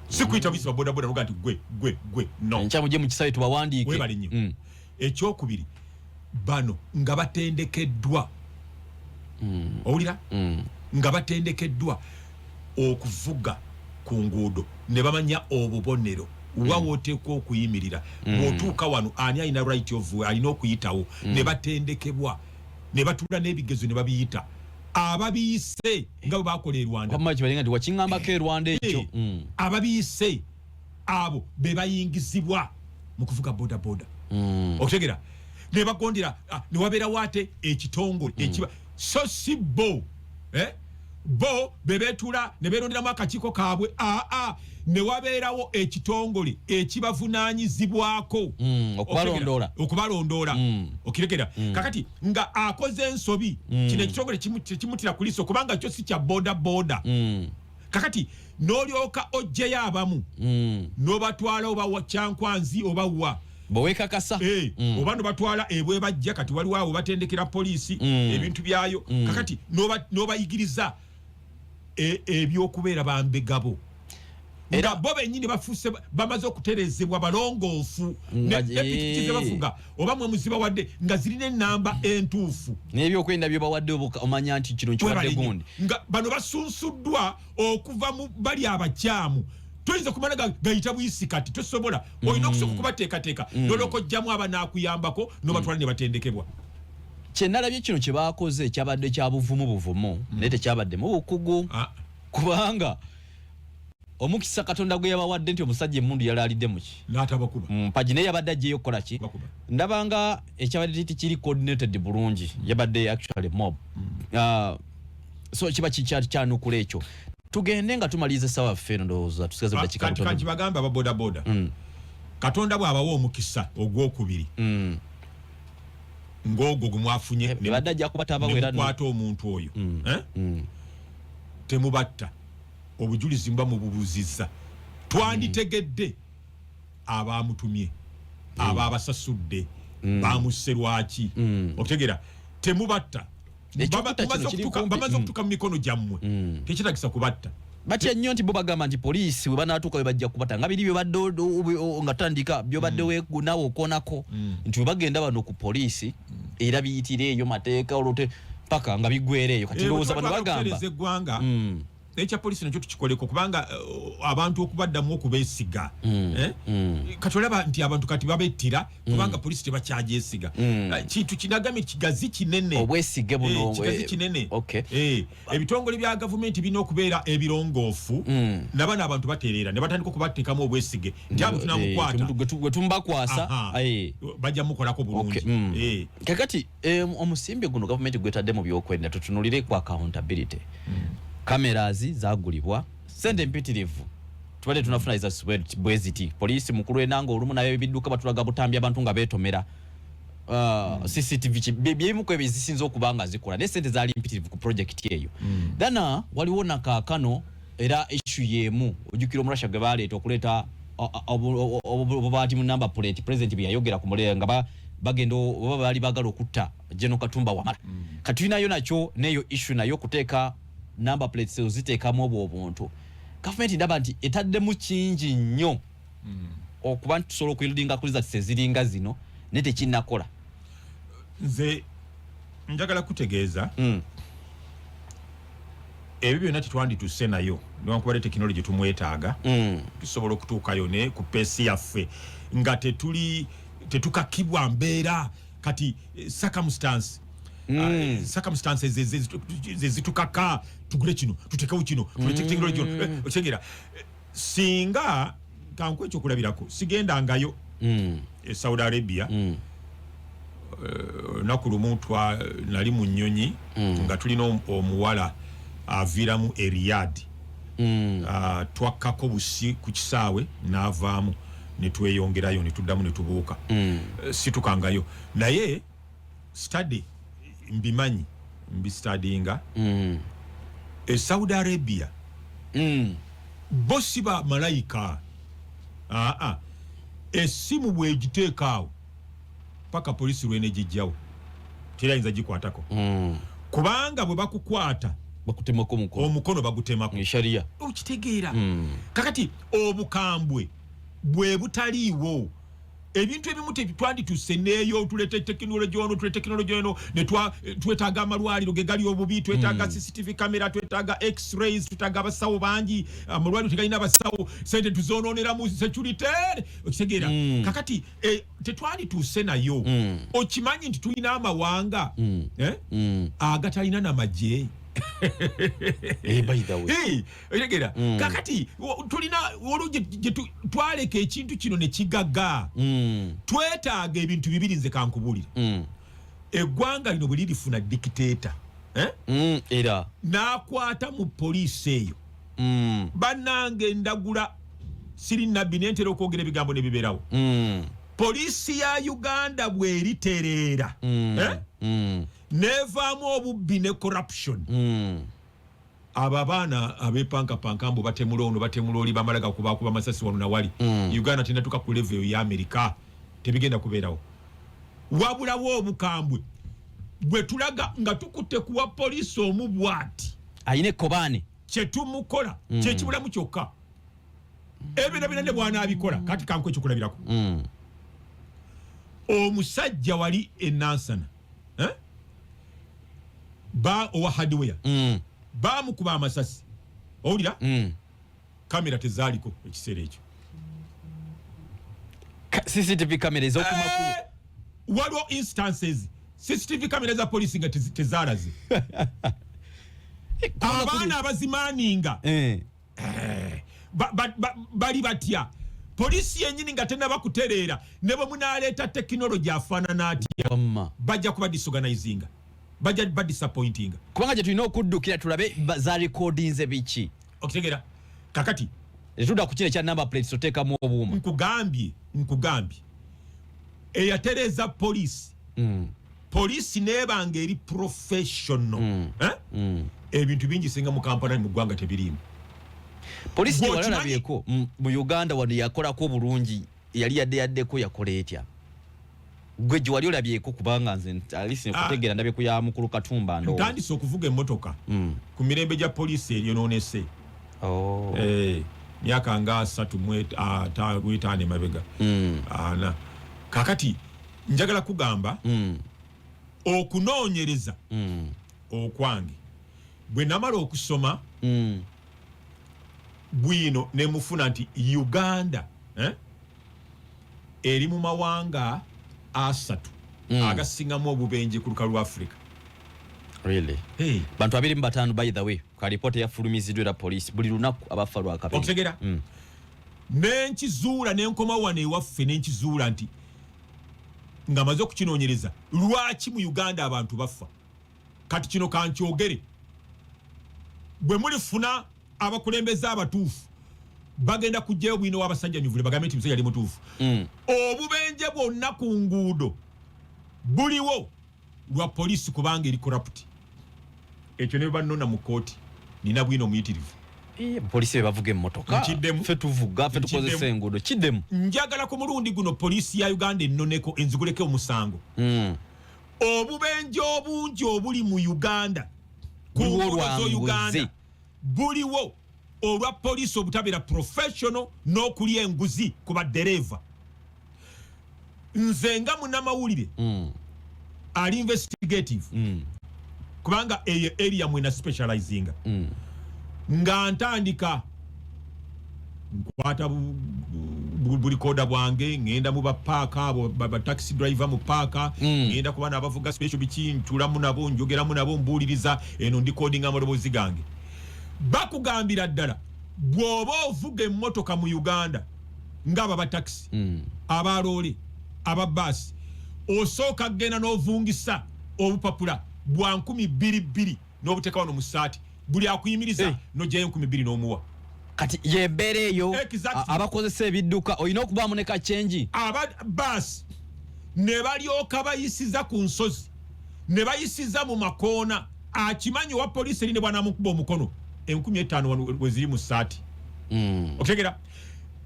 si kuyita buyisi babodaboda noga nti gwe no nkyamuje mu kisawe tubawandiike webali nnyo ekyokubiri bano nga batendekeddwa owulira nga batendekeddwa okuvuga ku nguudo ne bamanya obubonero wawoteekwa okuyimirira bw'otuuka wano ani alina right of alina okuyitawo ne batendekebwa ne batula n'ebigezo ne babiyita ababiyise nga bwe bakola e Rwanda kwamaki balinga nti wakiŋŋambako e Rwanda ekyo ababiyise abo be bayingizibwa mu kuvuga bodaboda okutegera ne bagondera ne wabeerawo ate ekitongole ekiba so si bo bo bebetula ne beronderamu akakiiko kaabwe ne wabeerawo ekitongole ekibavunaanyizibwako okubalondoola okiregera kakati nga akoze ensobi kino ekitongole kimutira ku liiso kubanga kyo si kya bodaboda kakati n'olyoka ojjeyo abamu n'obatwala oba kyankwanzi oba wa bowekakasa oba nobatwala ebwe bajja kati waliwo abo batendekera poliisi ebintu byayo kakati n'obayigiriza ebyokubeera bambegabo era bo bennyini bafuuse bamaze okuterezebwa balongoofu nepikiti zebavuga oba mwe muziba wadde nga zirina enamba entuufu n'ebyokwenda bye bawadde omanya nti kino kiwadde gundi nga bano basunsuddwa okuva mu bali abakyamu toyinza kumala gayita buyisi kati tosobola olina okusooka okubateekateeka noloko ojjamu aba naakuyambako n'obatwala ne batendekebwa kyenalabye kino kye baakoze kyabadde kya buvumu naye tekyabadde mu bukugu kubanga omukisa Katonda gwe yabawadde nti omusajja emmundu yali alidde muki n'atabakuba mpaji naye yabadde aggyeyo okukola ki ndabanga ekyabadde kiri coordinated bulungi yabadde actually mob so kiba kyanukula ekyo tugende nga tumalize sawa ffeno ndowooza tusigaze dakika kanti bagamba ababodaboda Katonda bw'abawa omukisa ogwokubiri ng'ogwo gumwafunye nebadde ajja kubataba wera nemukwata omuntu oyo temubatta obujulizi mba mububuzizza twanditegedde abamutumye ababasasudde bamusse lwaki okutegera temubatta bamaze okutuka mu mikono gyammwe tekitagisa kubatta batya nnyo nti bo bagamba nti poliisi we banaatuuka we bajja kubata nga biri byobadde nga tandika byobadde naawe okoonako nti we bagenda bano ku poliisi era biyitira eyo mateeka olwote paka nga bigwera eyo kati lowooza bano bagamba ekya poliisi nakyo tukikoleko kubanga abantu okubaddamu okubeesiga kati olaba nti abantu kati babettira kubanga poliisi tebakyagyesiga kintu kinagamye kigazi kinene obwesige buno kigazi kinene ebitongole bya gavumenti birina okubeera ebirongoofu nabano abantu batereera ne batandika okubateekamu obwesige nti abo tunamukwata gwe tumubakwasa bajja mukolako bulungi kakati omusimbi guno gavumenti gwetadde mu byokwenda tutunulire ku accountability cameras zagulibwa sente mpitirivu tubadde tunafuna iza bweziti poliisi mukulu enanga olumu nayo ebidduka batulaga butambi abantu nga beetomera CCTV byebimu ku ebizisinza okuba nga zikola ne ssente zaali mpitirivu ku project eyo dana waliwo nakaakano era issue yemu ojjukira omurasha gwe baleeta okuleeta obubaati mu number plate president bye yayogera ku mulenga nga bagenda oba baali bagala okutta General Katumba Wamala kati tulinayo nakyo neyo issue nayo kuteeka number plates oziteekamu obuntu government ndaba nti etaddemu kingi nnyo okuba ntusobola okuyiludinga kuliza seziringa zino ne tekinnakola nze njagala kutegeeza ebyo byonna tetwandituuse nayo newankubadde tekinologi tumwetaaga tusobola okutuukayo ne ku peesi yaffe nga tetukakibwa mbeera kati circumstances zezitukaka tugule kino tutekewo kino tekinologi okitegeera singa kankwe ekyokulabirako sigendangayo Saudi Arabia nakulumu nali mu nnyonyi nga tulina omuwala aviramu Riyadh twakkako busi ku kisaawe n'avaamu ne tweyongerayo ne tuddamu ne tubuuka situkangayo naye study mbimanyi mbistudinga Saudi Arabia bo si ba malayika esimu bwegiteekaawo paka polisi lwene gijjawo terayinza gikwatako kubanga bwe bakukwata bakutemako omukono bagutemako sharia okitegeera kakati obukambwe bwe butaliiwo ebintu ebimu twandituuse neeyo tuleta tekinologi ono tuleta tekinologi eno ne twetaaga amalwaliro ge gali obubi twetaaga CCTV kamera twetaaga x-rays twetaaga abasawo bangi amalwaliro tegalina abasawo sente tuzonooneramu security okitegeera kakati tetwandituuse nayo okimanyi nti tulina amawanga agatalina namagye by the way otegera kakati tulina oluje twaleka ekintu kino ne kigaga twetaaga ebintu bibiri nze kankubulira eggwanga lino bwe lirifuna dictator era n'akwata mu poliisi eyo bannange ndagula siri nabbi nentera okwogera ebigambo ne bibeerawo poliisi ya Uganda bweritereera nevaamu obubbi ne corruption abo abaana abepankapanka mbu batemula ono batemula oli bamalaga kubakuba amasasi wano nawali Uganda tenatuka ku level ya America tebigenda kubeerawo wabulawo obukambwe bwe tulaga nga tukutte kuwa poliisi omubwati ayine kobane kyetumukola kyekibulamu kyokka ebyo ne bwana abikola kati kankwe ekikulabirako omusajja wali enansana ba owa hardware bamukuba amasasi owulira kamera tezaaliko ekiseera ekyo CCTV kamera ezokumaku waliwo instances CCTV kamera za polisi nga tezaalaze abaana abazimaaninga bali batya polisi yenyini nga tenaba kutereera ne bwe munaleeta tekinologi afaanana atya bajja kuba disorganizinga bajja ba disappointing kubanga tulina okuddukira tulabe za recordings biki okitegeera kakati etuda ku kino ekya number plates oteekamu obuuma nkugambye eyatereza polisi polisi nebanga eri professional ebintu bingi singa mu Kampala mu ggwanga tebirimu polisi walalabyeko mu Uganda wano yakolako bulungi yali yaddeko yakola etya gwe gye wali olabyeko kubanga nze alisi okutegeera ndabye ku ya mukulu Katumba ndo ntandise okuvuga emmotoka ku mirembe gya polisi eryonoonese myaka nga 3 mabega ana kakati njagala kugamba okunoonyereza okwange bwe namala okusoma BWIINO ne mufuna nti Uganda eri mu mawanga asatu agasingamu obubenje ku lukalu Africa. Really? Bantu 25 by the way ka report ya fulumiziddwa era police buli lunaku abafa lwakabe. Okutegera nenkizuula nenkoma wane ewaffe nenkizuula nti nga maze okukinoonyereza lwaki mu Uganda abantu bafa kati kino kankyogere bwe mulifuna abakulembeza abatuufu bagenda kujjayo bwino w'abasajja Mivule bagambe nti musajja ali mutuufu obubenje bwonna ku nguudo buliwo lwa poliisi kubanga eri corrupt ekyo ne bannona mu kooti nina bwino muyitirivu polisi bavuga emmotoka ffe tuvuga ffe tukozesa enguudo kiddemu njagala ku mulundi guno poliisi ya Uganda ennoneko enziguleke omusango obubenje obungi obuli mu Uganda ku Uganda buliwo olwa poliisi obutabeera professional n'okulya enguzi ku baddereeva nze nga munnamawulire ali investigative kubanga eyo area mwena specializinga nga ntandika nkwata buli koda bwange ngenda mu bapaaka abo ba taxi driver mu paaka ngenda ku bana abavuga special biki ntulamu nabo njogeramu nabo mbuuliriza eno ndi coding amaloboozi gange bakugambira ddala bw'oba ovuga emmotoka mu Uganda ng'aba ba taxi abalole ababaasi osooka genda n'ovungisa obupapula bwa 2,200 n'obuteeka wano mu ssaati buli akuyimiriza n'ojjayo 2,200 n'omuwa kati yembeera eyo abakozesa ebidduka olina okubaamu ne kacyenji ababaasi ne balyoka bayisiza ku nsozi ne bayisiza mu makoona akimanyi wa poliisi eri ne bwanamukuba omukono 15,000 we ziri mu ssaati okutegera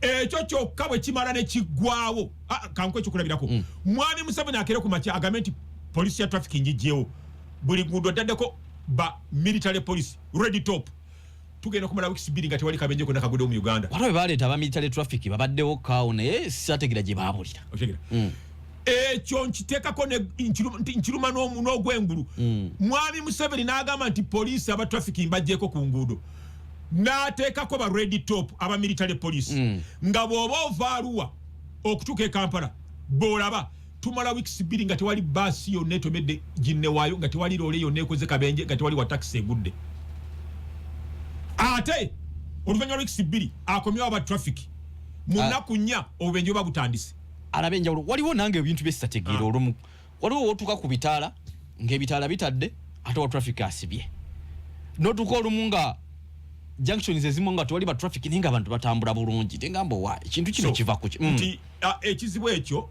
ekyo kyokka bwe kimala ne kiggwawo kanku ekyo kulabirako mwami Museveni akere ku makya agambe nti poliisi ya traffic njijjewo buli nguudo daddeko ba military police ready top tugenda kumala weeks 2 nga tewali kabenje konna kagude mu Uganda waliwo baleeta ba military traffic babaddewo kawo naye sategera gye baabulira okutegera ekyo nkiteekako nkiruma n'ogwengulu mwami Museveni n'agamba nti poliisi aba traffic mbajjeeko ku nguudo n'ateekako ba ready top aba military police nga bw'oba ova Arua okutuuka e Kampala bw'olaba tumala weeks 2 nga tewali baasi yonna etomedde ginne waayo nga tewali loole yonna ekoze kabenje nga tewali wa taxi egudde ate oluvannyuma lwa weeks 2 akomyewo aba traffic mu nnaku 4 obubenje oba butandise alaba enjawulo waliwo nange ebintu byessategeera olumu waliwo wotuuka ku bitaala ng'ebitaala bitadde ate wa traffic asibye n'otuuka olumu nga junctions ezimu nga tewali ba traffic naye nga abantu batambula bulungi tengamba owa ekintu kino kiva ku nti ekizibu ekyo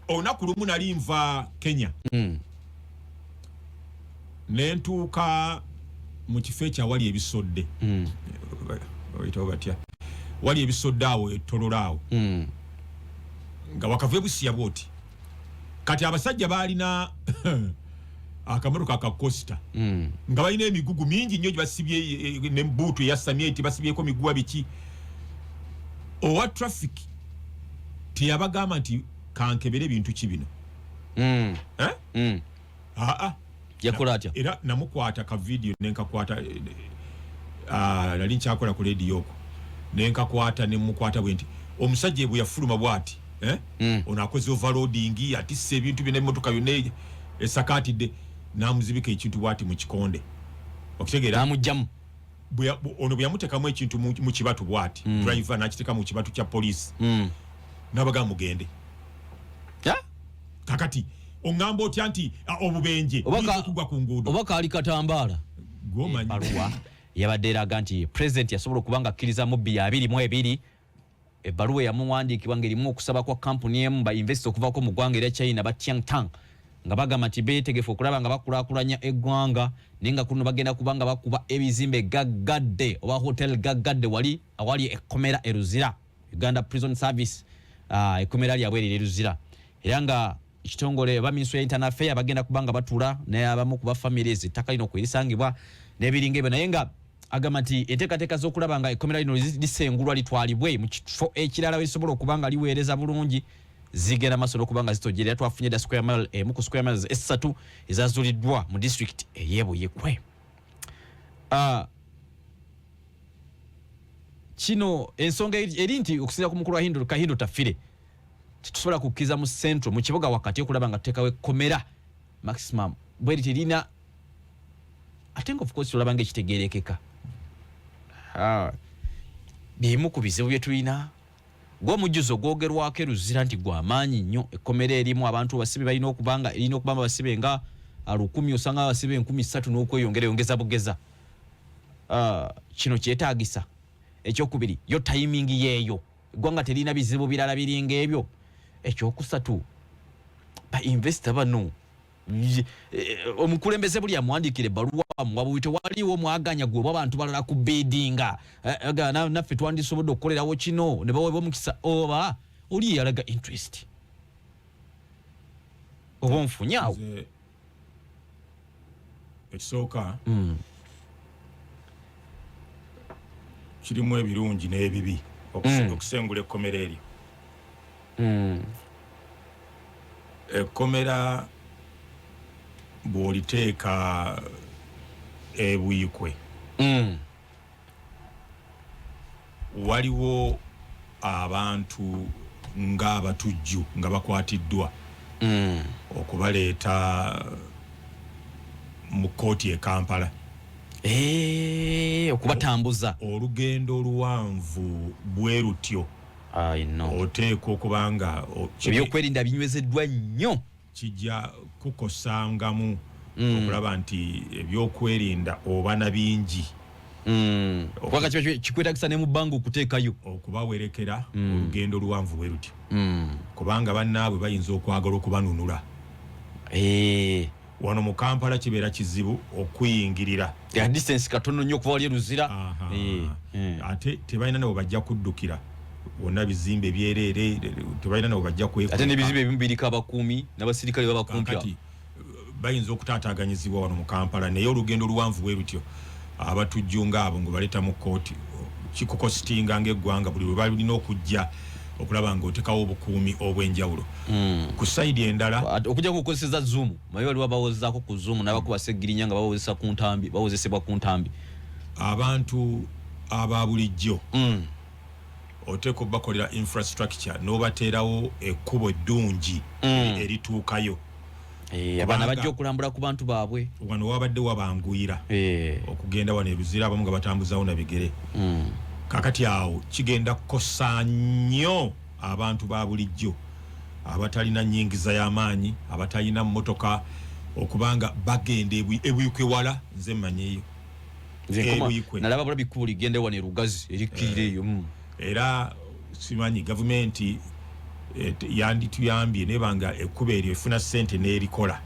olunaku lumu nali nva Kenya nentuuka mu kifo ekyawali ebisodde oyitawo batya wali ebisodde awo etololaawo nga wakava Busia bwoti kati abasajja baalina akamotoka ka Costa nga balina emigugu mingi nnyo gyebasibye nembuutu eyasamyeti basibyeko miguwa biki owa traffic teyabagamba nti kankebere bintu kibino yakola atya era namukwata ka video nenkakwata nali nkyakola ku radio okwo nenkakwata nemukwata bwe nti omusajja bwe yafuluma bwati ono akoze overloading atisse ebintu byonna emmotoka yonna esakatidde namuzibika ekintu bwati mu kikonde okitegeera namugjamu ono bwe yamutekamu ekintu mu kibatu bwati driver nakiteka mu kibatu kya poliisi nabaga mugende kakati ongamba otya nti obubenje okugwa ku nguudo oba kaali katambaala ebbaluwa yabadde eraga nti president yasobola okubanga akkiriza mu 2022 ebbaluwa yamuwandiikibwa ng'erimu okusaba kwa kampuni emu ba invest okuvaako mu ggwanga erya China ba Tiangtang nga bagamba nti beetegefu okulaba nga bakulaakulanya eggwanga naye nga kuno bagenda kubanga bakuba ebizimbe gaggadde oba hotel gaggadde wali awali ekkomera eruzira Uganda Prison Service ekkomera lyabwe liri eruzira era nga ekitongole ba Ministry ya Internal Affairs bagenda kubanga batula naye abamu ku ba families ettaka lino kwerisangibwa n'ebiringa ebyo naye nga agamba nti enteekateeka z'okulaba nga ekkomera lino lisengulwa litwalibwe mu kifo ekirala wesobola okubanga liweereza bulungi zigenda masolo kubanga zitojerera twafunye da square mile mu ku square miles S3 ezazuliddwa mu district ey'Ebuyekwe kino ensonga eri nti okusinza ku mukulu wa Kahindo tafire tusobola kukkiriza mu central mu kibuga wakati okulaba nga tuteekawo ekkomera maximum bweri terina ate nga of course olaba nga ekitegeerekeka bimu ku bizibu bye tulina gw'omujjuzo gwogerwako eruzira nti gw'amaanyi nnyo ekkomera erimu abantu basibe balina okubanga erina okubamba basibe nga 10,000 osanga basibe 30,000 n'okweyongeza bugeza kino kyetaagisa ekyokubiri yo timing yeeyo eggwanga terina bizibu birala biringa ebyo ekyokusatu ba investor bano omukulembeze buli amwandikire ebbaluwa muwabuyite waliwo mwaganya gwe abantu balala ku biddinga naffe twandisobodde okukolerawo kino ne baweebwa omukisa oba oli yalaga interest oba onfunyawo ekisooka kirimu ebirungi n'ebibi okusengula ekkomera eryo ekkomera bw'oliteeka ebwikwe waliwo abantu ng'abatujju nga bakwatiddwa okubaleeta mu kooti e Kampala okubatambuza olugendo oluwanvu bwe rutyo oteeka okuba nga ebyokwerinda binywezeddwa nnyo kijja kukosangamu okulaba nti ebyokwerinda oba na bingi kubanga kikwetagisa ne mu bbanga okuteekayo okubawerekera olugendo luwanvu bwe rutyo kubanga bannaabwe bayinza okwagala okubanunula wano mu Kampala kibeera kizibu okuyingirira distance katono nnyo okuva wali eruzira ate tebalina nabo bajja kuddukira wonna bizimbe byereere tebalina nabo bajja kweka ate n'ebizimbe ebimu biriko abakuumi n'abasirikale babakumpya bayinza okutaataaganyizibwa wano mu Kampala naye olugendo luwanvu bwe rutyo abatujju ng'abo ngo baleeta mu kooti kikukositinga ng'eggwanga buli lwe balina okujja okulaba nga otekawo obukuumi obw'enjawulo ku sayidi endala okujja kukozeseza zoom maye waliwo abawozezaako ku zoom n'abakuba seggirinya nga bawozesebwa ku ntambi abantu aba bulijjo oteeka okubakolera infrastructure n'obateerawo ekkubo eddungi erituukayo abaana bajja okulambula ku bantu baabwe wano wabadde wabanguyira okugenda wano eruzira abamu nga batambuzawo na bigere kakati awo kigenda kukosa nnyo abantu ba bulijjo abatalina nnyingiza y'amaanyi abatalina mmotoka okubanga bagenda ebuyikwe wala nze mmanyeeyo nalaba bula bikkubo ligende wano erugazi erikkirira eyo era simanyi gavumenti yandituyambye nebanga ekkuba eryo efuna ssente n'erikola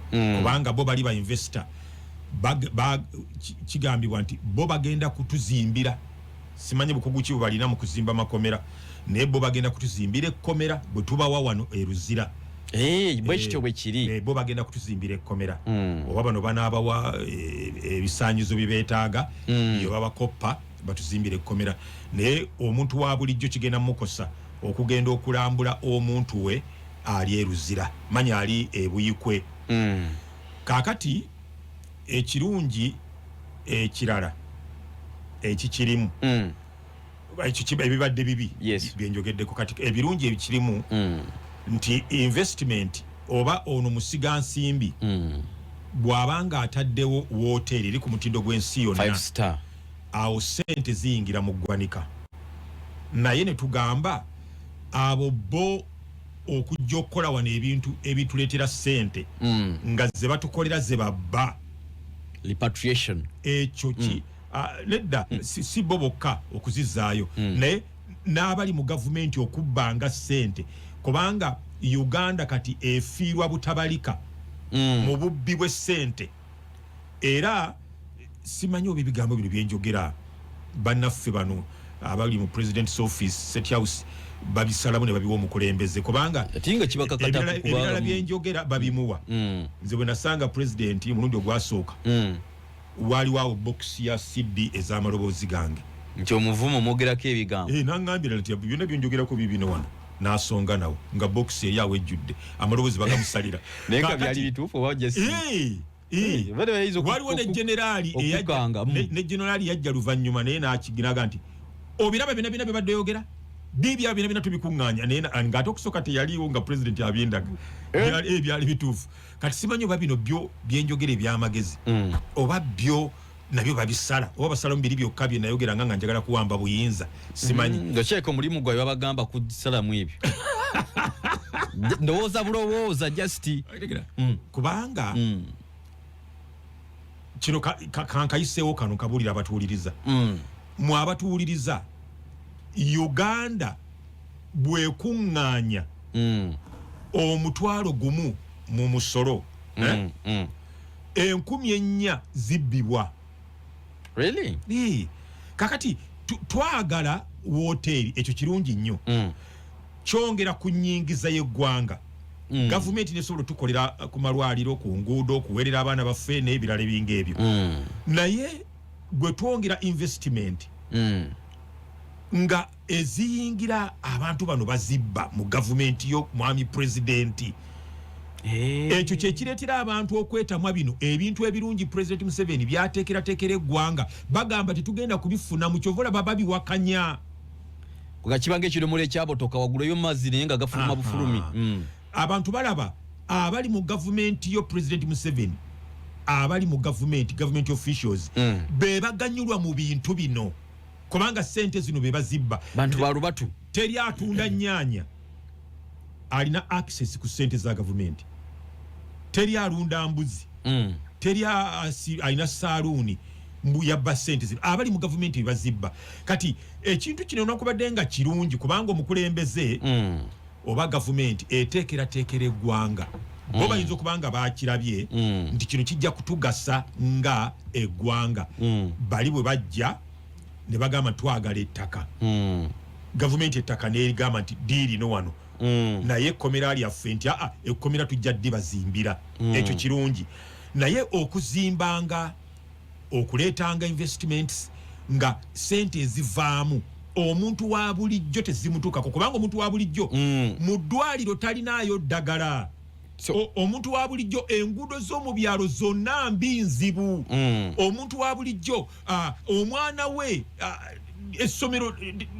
kubanga bo bali ba investor kigambibwa nti bo bagenda kutuzimbira simanyi bukugu ki balina mu kuzimba makomera naye bo bagenda kutuzimbira ekkomera bwe tubawa wano eruzira bwekityo bwe kiri bo bagenda kutuzimbira ekkomera oba bano banaabawa ebisaanyizo bye beetaaga bye babakoppa batuzimbira ekkomera naye omuntu wa bulijjo kigenda mukosa okugenda okulambula omuntu we ali eruzira manya ali ebuyikwe kakati ekirungi ekirala ekikirimu ebibadde bibi byenjogeddeko kati ebirungi ebikirimu nti investment oba ono musigansimbi bw'abanga ataddewo wooteri eri ku mutindo gw'ensi yonna awo ssente ziyingira mu ggwanika naye ne tugamba abo bo okujja okukola wano ebintu ebituleetera ssente nga ze batukolera ze babba repatriation ekyo ki nedda si bo bokka okuzizaayo naye n'abali mu gavumenti okubbanga ssente kubanga Uganda kati efiirwa butabalika mu bubbi bw'essente era simanyi oba ebigambo bino byenjogera bannaffe bano abali mu president's office State House babisalamu ne babiwa omukulembeze kubanga ebirala byenjogera babimuwa nze bwe nasanga president mulundi ogwasooka waliwo awo box ya CD ez'amaloboozi gange nti omuvumo mwogerako ebigambo nangambira nti byonna byenjogerako bibino wano nasonga nawo nga box eyawo ejjudde amaloboozi bagamusalira naye nga byali bituufu oba waliwo ne generali yajja luvannyuma naye nakiginaga nti obiraba bina bye badde yogera bibya bina tubikuŋŋaanya naye ng'ate okusooka teyaliwo nga president abyendaga byali bituufu kati simanyi oba bino byo byenjogera ebyamagezi oba byo nabyo babisala oba basala mu biri byokka bye nayogera nga njagala kuwamba buyinza simanyi ndokyeka omulimu gwawe babagamba kusalamu ebyo ndowooza bulowooza just kubanga kino kankayiseewo kano kabuulira abatuwuliriza mwabatuuliriza Uganda bwekuŋŋaanya omutwalo gumu mu musolo 1,400 zibbibwa. Really? Kakati twagala woteri ekyo kirungi nnyo. Kyongera ku nnyingiza y'eggwanga. Gavumenti nesobola tukolera ku malwaliro, ku nguudo, okuweerera abaana baffe n'ebirala ebinga ebyo. Naye bwe twongera investment nga eziyingira abantu bano bazibba mu gavumenti yo mwami presidenti. Ekyo kye kireetera abantu okwetamwa bino ebintu ebirungi President Museveni byateekerateekera eggwanga bagamba tetugenda kubifuna mu kyovola baba biwakanya. Kuga kibanga ekidomolo ekyabotoka waggulu y'amazzi naye nga gafuluma bufulumi. Abantu balaba abali mu gavumenti yo President Museveni abali mu government officials be baganyulwa mu bintu bino kubanga sente zino be bazibba. Bantu balubatu teri atunda nnyanya alina access ku sente za gavumenti. Teri alunda mbuzi teri alina saluuni mbu yabba sente zino abali mu gavumenti bazibba. Kati ekintu kino nakubadde nga kirungi kubanga omukulembeze oba gavumenti eteekerateekera eggwanga bo bayinza okubanga bakirabye nti kino kijja kutugasa nga eggwanga bali bwe bajja ne bagamba twagala ettaka gavumenti ettaka n'erigamba nti diiri no wano naye ekkomera lyaffe nti ekkomera tujja ddi bazimbira ekyo kirungi naye okuzimbanga okuleetanga investments nga sente ezivaamu omuntu wa bulijjo tezimutukako kubanga omuntu wa bulijjo mu ddwaliro talinaayo ddagala. Omuntu wa bulijjo enguudo z'omu byalo zonna mbi nzibu. Omuntu wa bulijjo omwana we essomero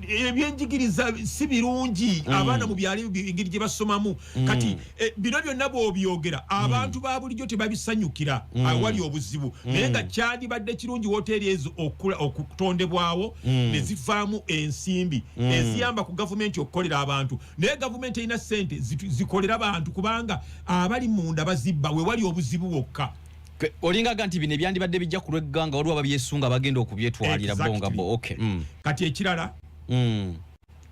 ebyenjigiriza si birungi abaana mu byalo engeri gye basomamu. Kati bino byonna bw'obyogera abantu ba bulijjo tebabisanyukira awali obuzibu naye nga kyandibadde kirungi wooteeri ezo okutondebwawo ne zivaamu ensimbi eziyamba ku gavumenti okukolera abantu naye gavumenti erina ssente zikolera abantu kubanga abali munda bazibba we wali obuzibu wokka. Olingaga nti bino ebyandibadde bijja ku lw'egganga waliwo babyesunga bagenda okubyetwalira bonga bo. Okay. Kati ekirala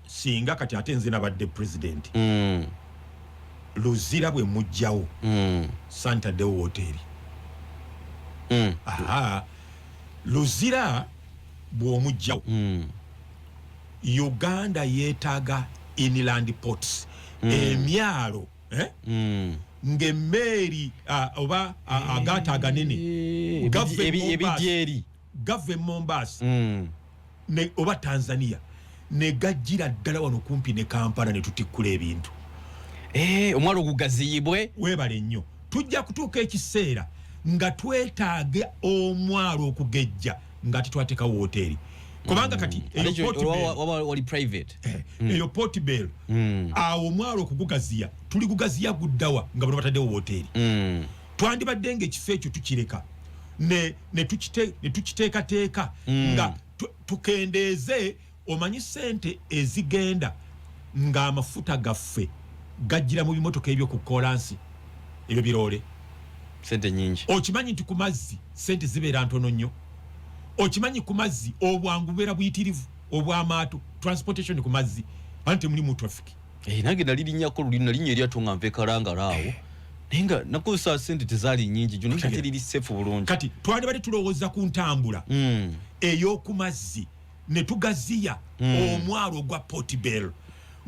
singa kati ate nze nabadde president Luzira bwe mujjawo Santa de Hotel Luzira bw'omujjawo Uganda yeetaaga inland ports emyalo ng'emmeeri oba agaata aganene gave Mombasa ne oba Tanzania ne gajjira ddala wano kumpi ne Kampala ne tutikkula ebintu omwalo ogugaziyibwe. Weebale nnyo tujja kutuuka ekiseera nga twetaaga omwalo okugejja nga tetwateekawo wooteeri kubanga kati wali private eyo Portbell awo omwalo okugugaziya tuli gugaziya guddawa nga bano bataddewo wooteeri twandibadde ng'ekifo ekyo tukireka ne tukiteekateeka nga tukendeeze omanyi ssente ezigenda ng'amafuta gaffe gajjira mu bimotoka ebyo ku kolansi ebyo biroole sente nyingi. Okimanyi nti ku mazzi sente zibeera ntono nnyo. Okimanyi ku mazzi obwangu bubeera buyitirivu obw'amaato transportation ku mazzi ante muli mu traffic. Nange nalirinnyako lulina linnya eryato nga nva ekalangala nenga nakozesa sente tezaali nyingi gyo nti liri sefu bulungi. Kati twandibadde tulowooza ku ntambula ey'oku mazzi ne tugaziya omwalo ogwa Portbell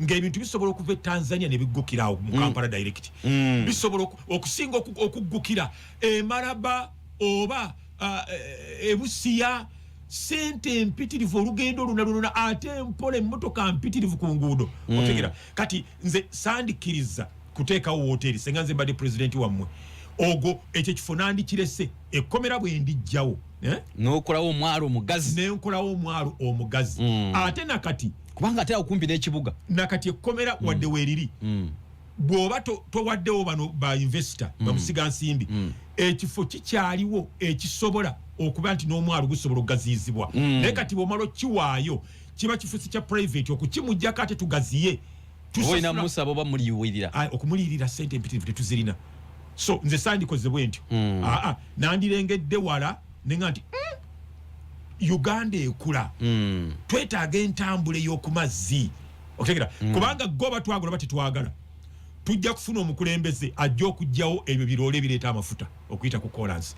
ng'ebintu bisobola okuva e Tanzania ne biggukira awo mu Kampala direct bisobola okusinga okuggukira Maraba oba Ebusiya sente mpitirivu olugendo lunaluna ate mpola emmotoka mpitirivu ku nguudo otegera. Kati nze sandikiriza kuteekawo wooteeri senga nze mbadde pulezidenti wammwe ogwo ekyo kifo nandikirese ekkomera bwe ndijjawo n'okolawo omwalo omugazi n'enkolawo omwalo omugazi ate nakati kubanga ate akumpi n'ekibuga nakati ekkomera wadde weeriri bw'oba towaddewo bano ba investor bamusiga nsimbi ekifo kikyaliwo ekisobola okuba nti n'omwalo gusobola okugaziyizibwa naye kati bw'omala okiwaayo kiba kifusi kya private okukimuggyako ate tugaziye olina musaba oba muliwirira okumuliyirira ssente empitirivu tetuzirina so nze sandikoze bwe ntyo nandirengedde wala nenga nti Uganda ekula twetaaga entambula y'okumazzi otegera kubanga go batwagala batitwagala tujja kufuna omukulembeze ajja okujjawo ebyo biroole bireeta amafuta okuyita ku kolansi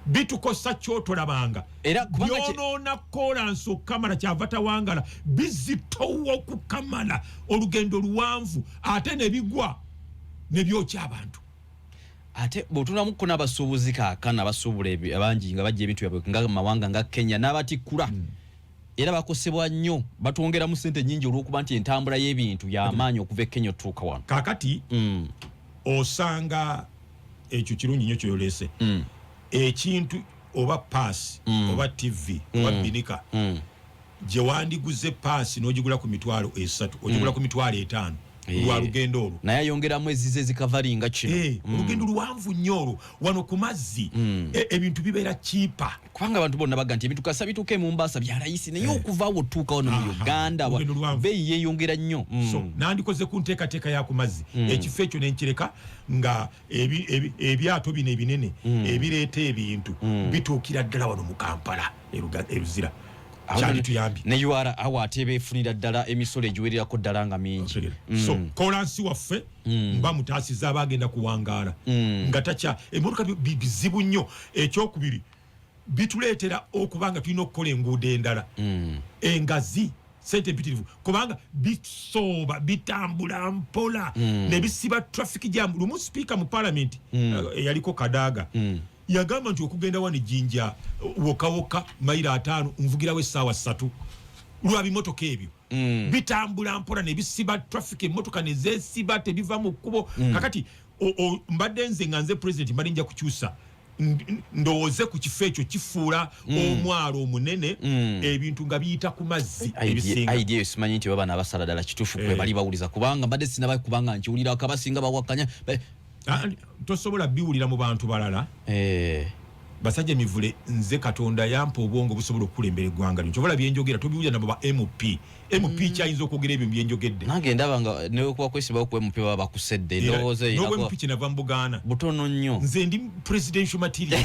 bitukosa kyotolabanga era byonoona kolansi okukamala kyava tawangala bizitowa okukamala olugendo luwanvu ate ne bigwa ne byokya abantu ate bw'otunamuko n'abasuubuzi kaakana abasuubula abangi nga bajja ebintu byabwe nga mawanga nga Kenya n'abatikkula era bakosebwa nnyo batwongeramu ssente nnyingi olw'okuba nti entambula y'ebintu y'amaanyi okuva e Kenya otuuka wano kaakati osanga ekyo kirungi nnyo kyoyoleese ekintu oba paasi oba TV oba binika gye wandiguze paasi n'ogigula ku mitwalo 3 ogigula ku mitwalo 5 lwa lugendo olwo naye ayongeramu ezize zikavalinga kino olugendo luwanvu nnyo olwo wano ku mazzi ebintu bibeera kiipa kubanga abantu bonna baga nti ebintu kasa bituuke mu Mombasa bya layisi naye okuva awo otuuka wano mu Uganda beeyi yeeyongera nnyo so nandikoze ku nteekateeka ya ku mazzi ekifo ekyo nenkireka nga ebyato bino ebinene ebireeta ebintu bituukira ddala wano mu Kampala eruzira ne UR awo ate beefunira ddala emisolo egiwererako ddala nga mingi so kolansi waffe mba mutaasiza abagenda kuwangaala nga takya emmotoka bizibu nnyo ekyokubiri bituleetera okuba nga tulina okukola enguudo endala engazi sente mpitirivu kubanga bisooba bitambula mpola ne bisiba traffic jam lumu speaker mu parliament yaliko Kadaga yagamba nti okugenda wano Jinja wokawoka maira 5 nvugirawo essaawa 3 lwa bimotoka ebyo bitambula mpola ne bisiba traffic emmotoka ne zeesiba tebiva mu kkubo kakati mbadde nze nga nze president mbadde nja kukyusa ndowooze ku kifo ekyo kifuula omwalo omunene ebintu nga biyita ku mazzi ebisinga idea esimanyi nti baba n'abasala ddala kituufu kwe bali bawuliza kubanga mbadde sinaba kubanga nkiwulira akabasinga bawakanya tosobola biwulira mu bantu balala basajja Mivule nze Katonda yampa obwongo busobola okukulembera eggwanga lino kyobola byenjogera tobiwulira nabo ba MP kyayinza okwogera ebyo byenjogedde nange ndaba nga neekuba kwesibawo ku MP baba bakusedde ndowooza n'obwe MP kyenava mu Buganda butono nnyo nze ndi presidential material